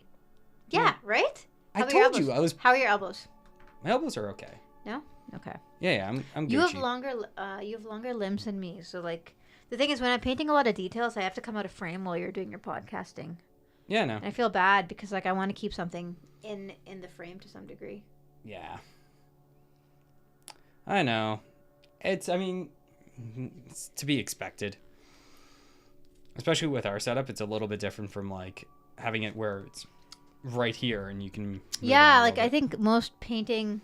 Yeah, right? I told you I was. How are your elbows? My elbows are okay. No? Okay. Yeah, I'm Gucci. You have longer limbs than me. So like the thing is when I'm painting a lot of details, I have to come out of frame while you're doing your podcasting. Yeah, no. And I feel bad because like I want to keep something in the frame to some degree. Yeah. I know. It's to be expected. Especially with our setup, it's a little bit different from like having it where it's right here and you can Yeah, like I think most painting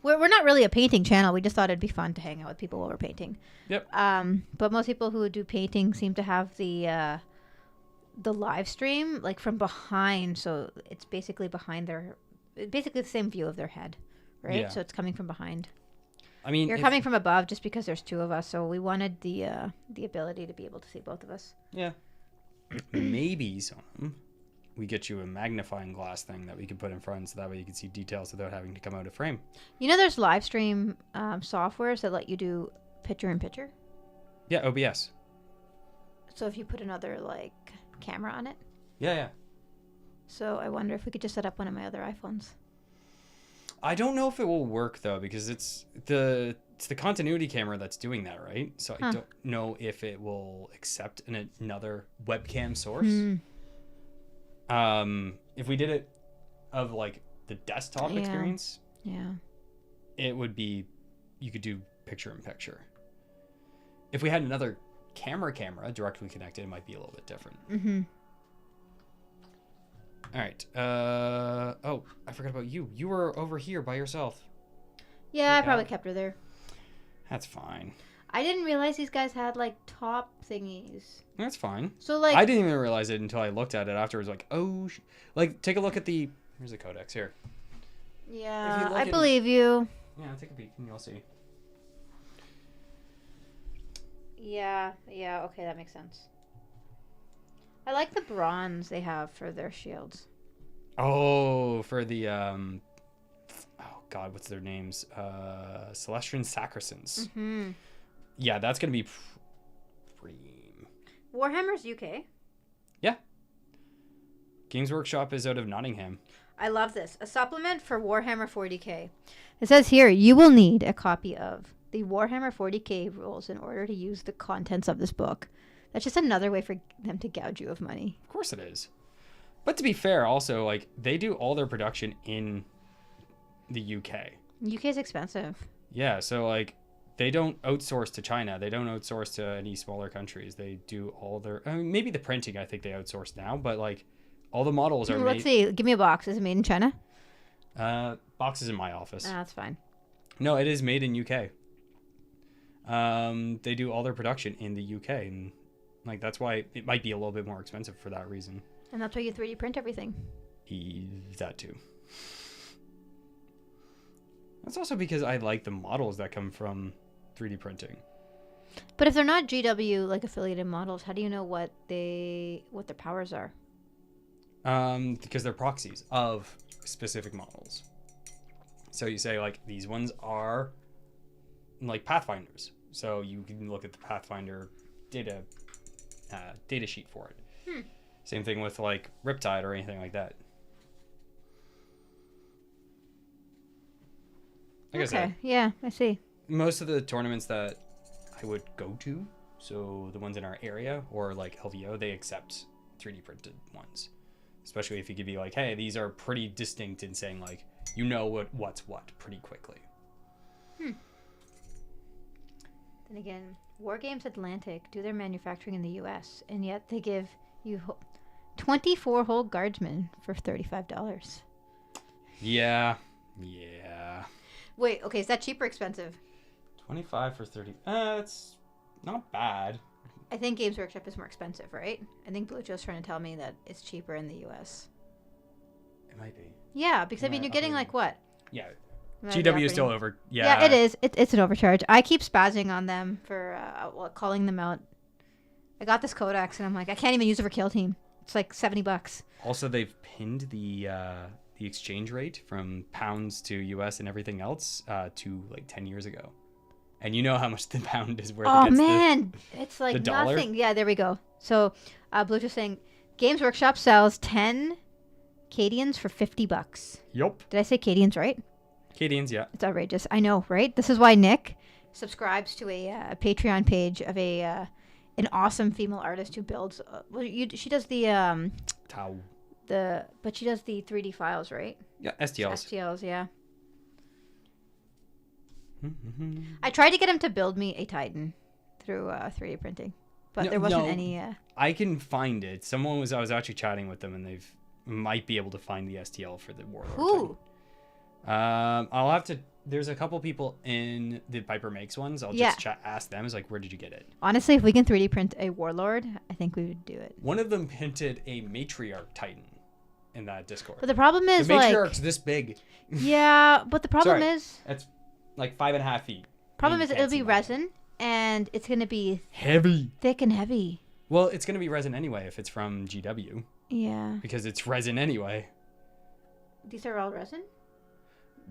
we're not really a painting channel. We just thought it'd be fun to hang out with people while we're painting. Yep. But most people who do painting seem to have the live stream like from behind, so it's basically basically the same view of their head, right? Yeah. So it's coming from behind. I mean, you're coming from above just because there's two of us, so we wanted the ability to be able to see both of us. Yeah. Maybe we get you a magnifying glass thing that we can put in front, so that way you can see details without having to come out of frame. You know, there's live stream softwares that let you do picture-in-picture. Yeah, OBS. So if you put another like camera on it. Yeah. So I wonder if we could just set up one of my other iPhones. I don't know if it will work though, because it's the continuity camera that's doing that, right? So I don't know if it will accept another webcam source. If we did it of like the desktop experience, it would be you could do picture-in-picture. If we had another camera directly connected, it might be a little bit different. All right. Oh, I forgot about you. You were over here by yourself. Yeah, I probably kept her there. That's fine. I didn't realize these guys had like top thingies. That's fine. So like I didn't even realize it until I looked at it afterwards. Like, oh, like take a look at the Here's the codex here. Yeah, I believe you. Yeah, take a peek and you'll see. Yeah, okay, that makes sense. I like the bronze they have for their shields. Oh, for the oh god, what's their names? Celestian Sacristans. Mm-hmm. Yeah, that's gonna be preem. Warhammer's UK. Yeah. Games Workshop is out of Nottingham. I love this. A supplement for Warhammer 40k. It says here, you will need a copy of the Warhammer 40k rules in order to use the contents of this book. That's just another way for them to gouge you of money. Of course it is. But to be fair, also, like, they do all their production in the UK. UK is expensive. Yeah, so, like, they don't outsource to China. They don't outsource to any smaller countries. They do all their... I mean, maybe the printing, I think they outsource now, but, like, all the models are Let's see. Give me a box. Is it made in China? Box is in my office. That's fine. No, it is made in UK. They do all their production in the UK, and, like, that's why it might be a little bit more expensive for that reason. And that's why you 3D print everything. That too. That's also because I like the models that come from 3D printing. But if they're not GW like affiliated models, how do you know what their powers are? Because they're proxies of specific models. So you say, like, these ones are like Pathfinders. So you can look at the Pathfinder data sheet for it. Same thing with, like, Riptide or anything like that. Like I said, yeah, I see. most of the tournaments that I would go to, so the ones in our area or like LVO, they accept 3D printed ones. Especially if you could be like, hey, these are pretty distinct in saying, like, you know what's what pretty quickly. Then again, Wargames Atlantic do their manufacturing in the US, and yet they give you 24 whole guardsmen for $35. Yeah. Wait, okay, is that cheap or expensive? 25 for 30. It's not bad. I think Games Workshop is more expensive, right? I think Blue Joe's trying to tell me that it's cheaper in the US. It might be. Yeah, because I mean, you're getting like what? Yeah. GW is still over. Yeah, it is. It's an overcharge. I keep spazzing on them for calling them out. I got this codex and I'm like, I can't even use it for Kill Team. It's like $70. Also, they've pinned the exchange rate from pounds to US and everything else to like 10 years ago. And you know how much the pound is worth. Oh man, it's like the dollar? nothing. Yeah, there we go. So, Blue just saying, Games Workshop sells 10 Cadians for $50. Yup. Did I say Cadians right? Cadians, yeah. It's outrageous. I know, right? This is why Nick subscribes to a Patreon page of an awesome female artist who builds. She does the Tau. but she does the 3D files, right? Yeah, STLs. STLs, yeah. I tried to get him to build me a Titan through 3D printing, but there wasn't any. I can find it. I was actually chatting with them, and they've might be able to find the STL for the Warlord. Who? Titan. I'll have to. There's a couple people in the Piper Makes ones. I'll just ask them. It's like, where did you get it? Honestly, if we can 3D print a Warlord, I think we would do it. One of them hinted a Matriarch Titan in that Discord. But the problem is, the Matriarch's this big. Yeah, but the problem is, it's like 5.5 feet. Problem is, it'll be resin, and it's gonna be heavy, thick and heavy. Well, it's gonna be resin anyway if it's from GW. Yeah. Because it's resin anyway. These are all resin?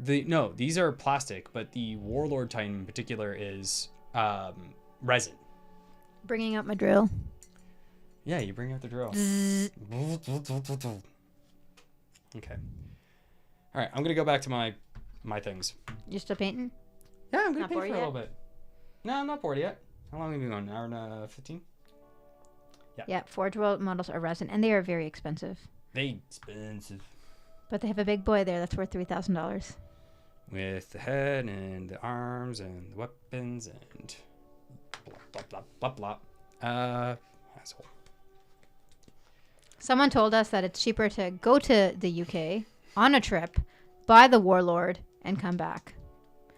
No, these are plastic, but the Warlord Titan in particular is resin. Bringing out my drill. Yeah, you bring out the drill. Okay. All right, I'm gonna go back to my things. You're still painting? Yeah, I'm gonna paint for a little bit. No, I'm not bored yet. How long have you been going? An hour and 15? Yeah. Yeah, Forge World models are resin, and they are very expensive. Expensive. But they have a big boy there that's worth $3,000. With the head and the arms and the weapons and blah, blah, blah, blah, blah. Asshole. Someone told us that it's cheaper to go to the UK on a trip, buy the Warlord, and come back.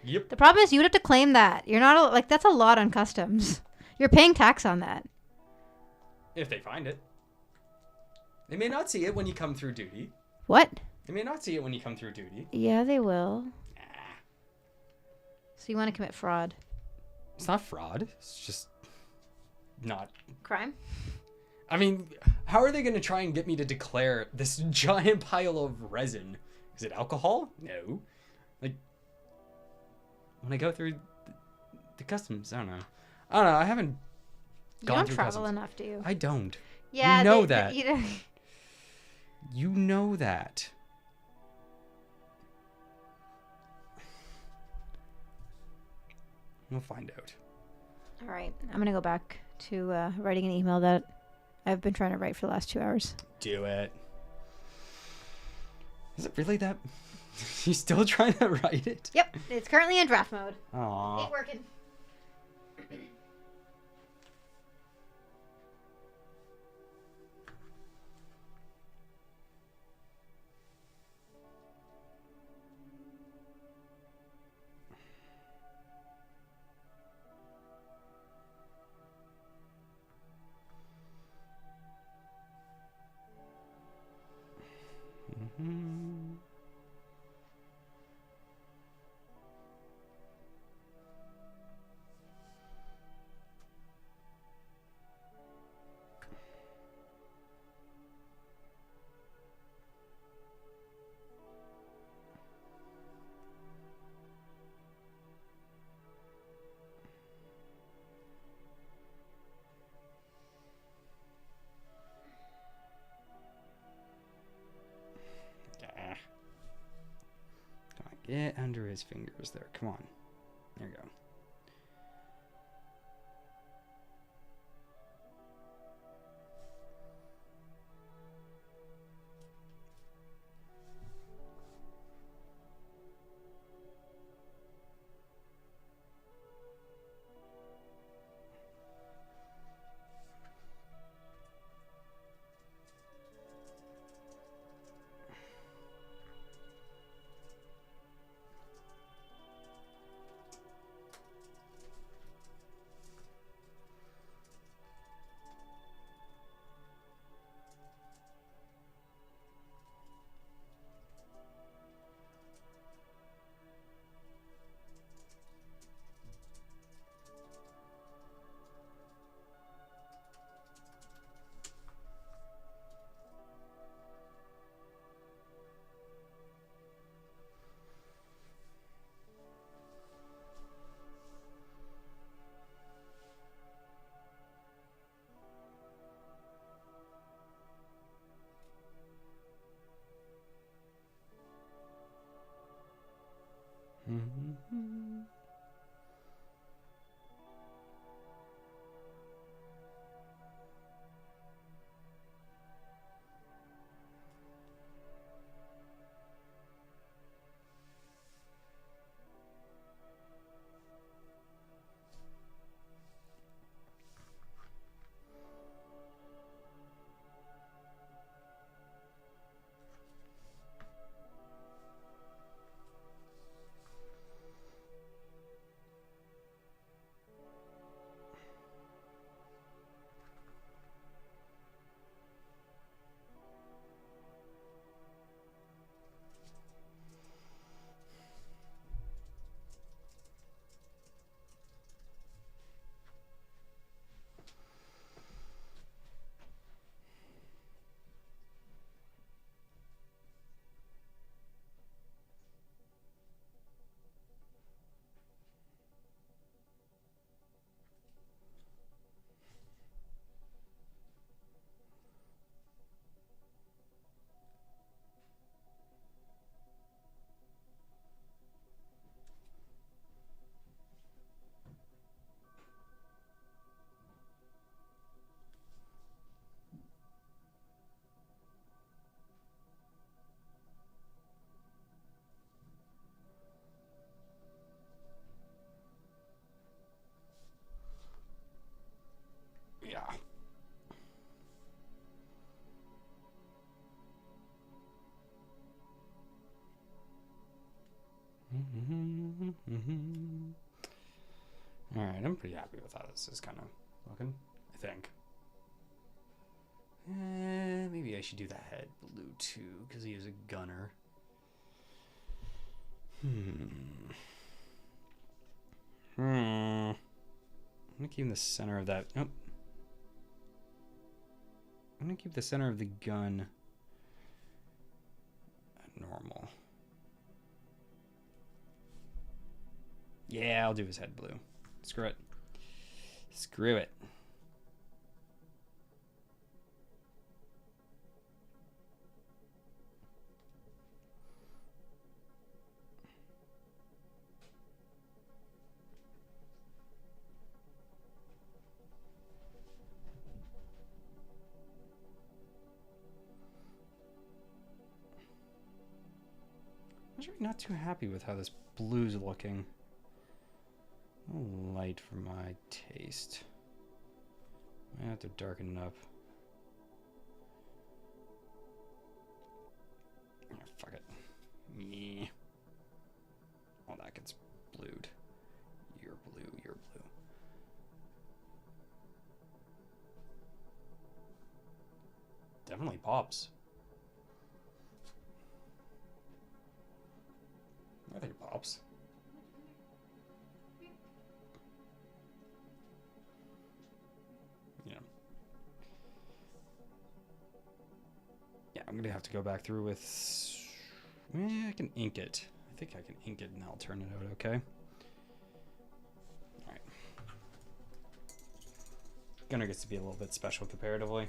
Yep. The problem is you'd have to claim that. You're not, like, that's a lot on customs. You're paying tax on that. If they find it. They may not see it when you come through duty. What? They may not see it when you come through duty. Yeah, they will. Nah. So you want to commit fraud? It's not fraud. It's just not... Crime? I mean, how are they going to try and get me to declare this giant pile of resin? Is it alcohol? No. Like, when I go through the customs, I don't know. I haven't You gone don't through travel customs. enough, do you? I don't. Yeah, you know that. You know. You know that. We'll find out. All right. I'm going to go back to writing an email that I've been trying to write for the last 2 hours. Do it. Is it really that? You still trying to write it? Yep. It's currently in draft mode. Aww. Ain't working. Mm-hmm. Get under his fingers there. Come on. There you go. Mm-hmm. Yeah. All right, I'm pretty happy with how this is kind of looking, I think. Maybe a I should do the head blue too, because he is a gunner. I'm gonna keep in the center of that. Nope. I'm gonna keep the center of the gun normal. Yeah, I'll do his head blue. Screw it. Screw it. I'm actually not too happy with how this blue's looking. A little light for my taste. I have to darken it up. Oh, fuck it. Yeah. Oh, that gets blued. You're blue, you're blue. Definitely pops. I think it pops. Yeah, I'm gonna have to go back through with. I can ink it. I think I can ink it and I'll turn it out okay. Alright. Gunner gets to be a little bit special comparatively.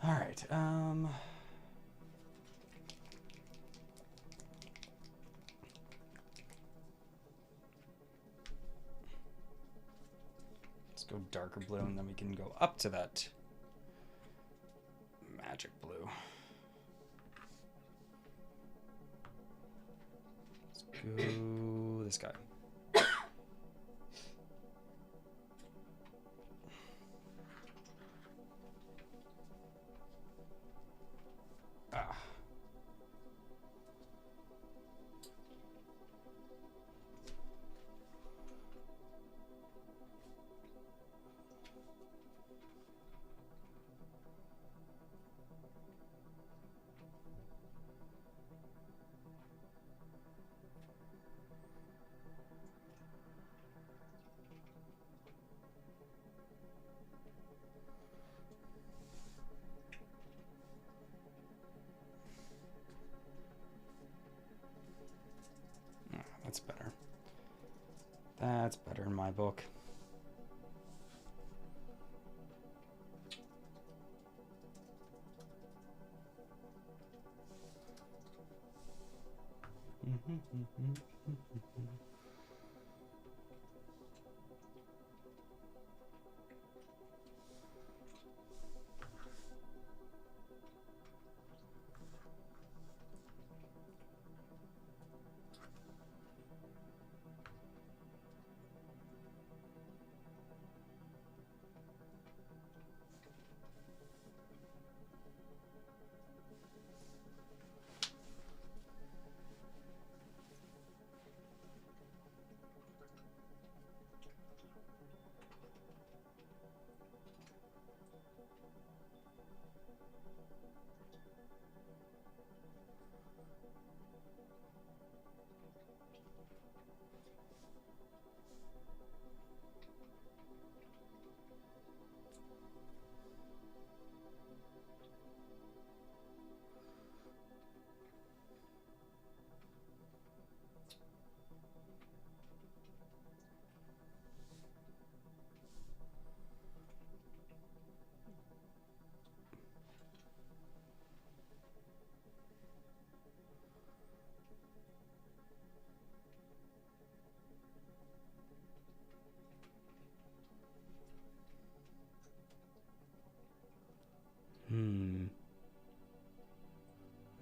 Alright, let's go darker blue and then we can go up to that magic blue. Let's go this guy. That's better. That's better in my book.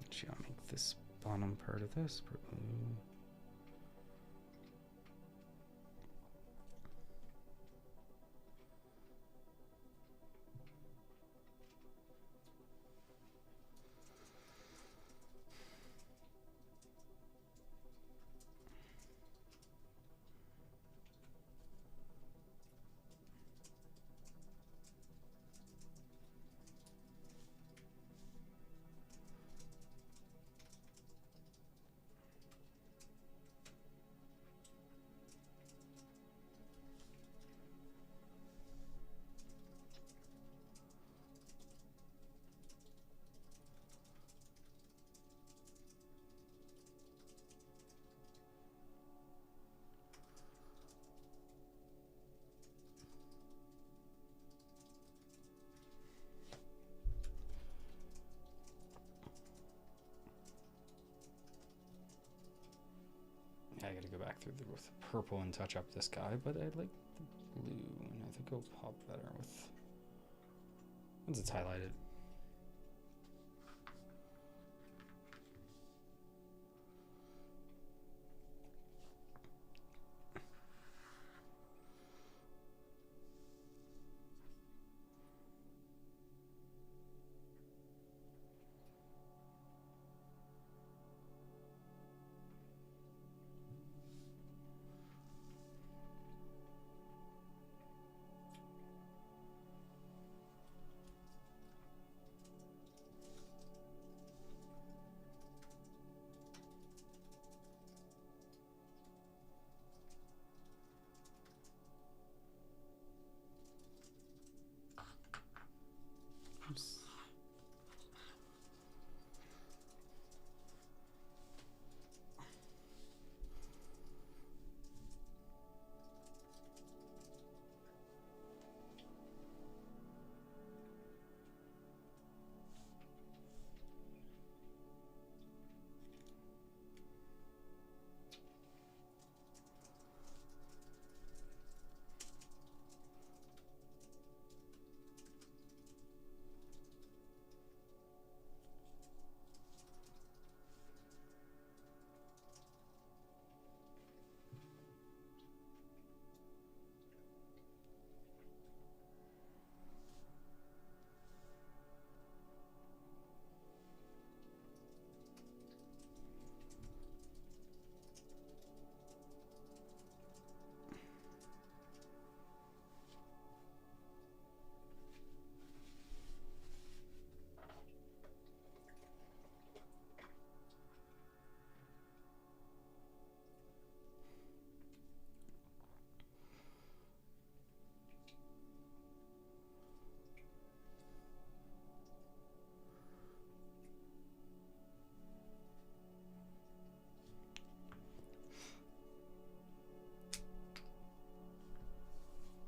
Actually, I'll make this bottom part of this purple. gotta go back through with purple and touch up this guy, but I like the blue, and I think it'll pop better with once it's highlighted. Oops.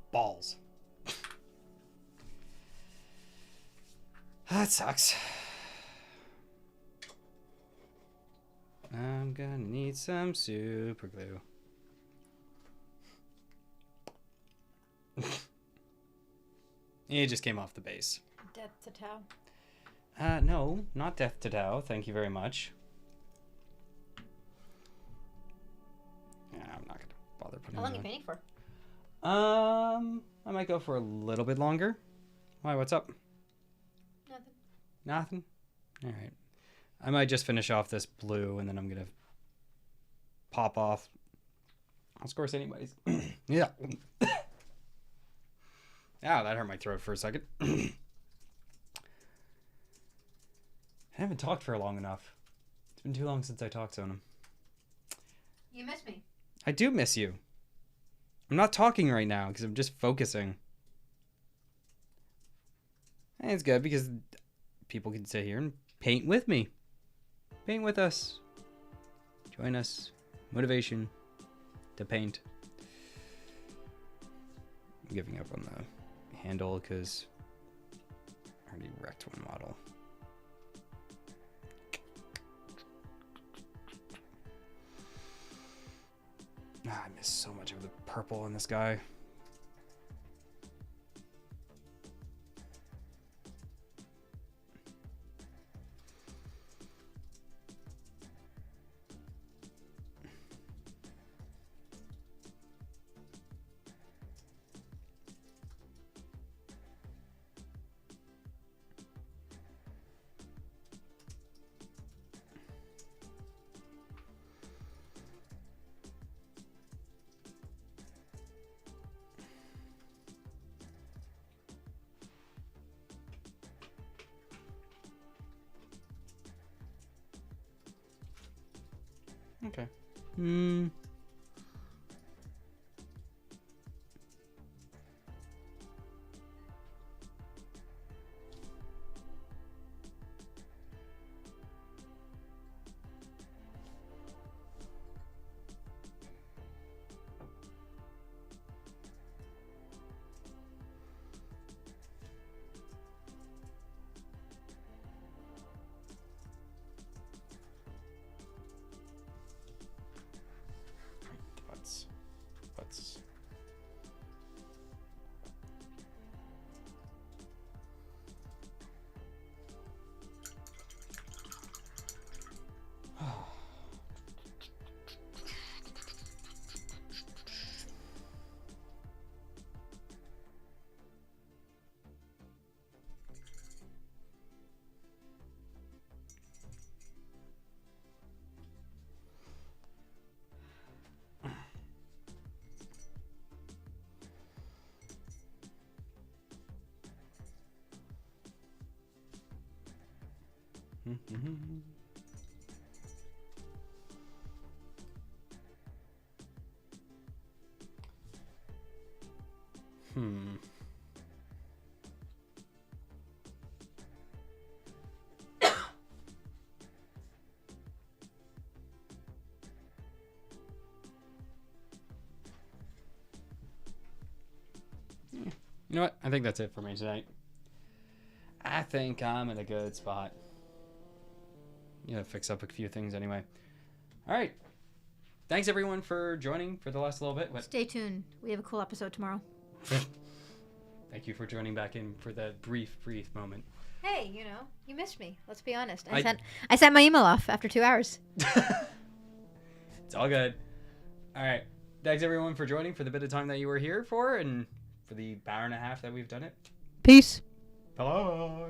Balls. That sucks. I'm gonna need some super glue. It just came off the base. Death to Tau. No, not death to Tau. Thank you very much. Yeah, I'm not gonna bother putting. How long are you painting for? I might go for a little bit longer. Why? What's up? Nothing. Nothing. All right. I might just finish off this blue, and then I'm gonna pop off. Of course, anybody's. Yeah. Ah, that hurt my throat for a second. I haven't talked for long enough. It's been too long since I talked, Sonam. You miss me. I do miss you. I'm not talking right now because I'm just focusing. And it's good because people can sit here and paint with me. Paint with us. Join us. Motivation to paint. I'm giving up on the handle because I already wrecked one model. Ah, I miss so much of the purple on this guy. Okay. You know what? I think that's it for me tonight. I think I'm in a good spot. Yeah, fix up a few things anyway. All right. Thanks everyone for joining for the last little bit. Stay tuned. We have a cool episode tomorrow. Thank you for joining back in for that brief moment. Hey, you missed me. Let's be honest. I sent my email off after 2 hours. It's all good. All right. Thanks everyone for joining for the bit of time that you were here for and for the hour and a half that we've done it. Peace. Bye.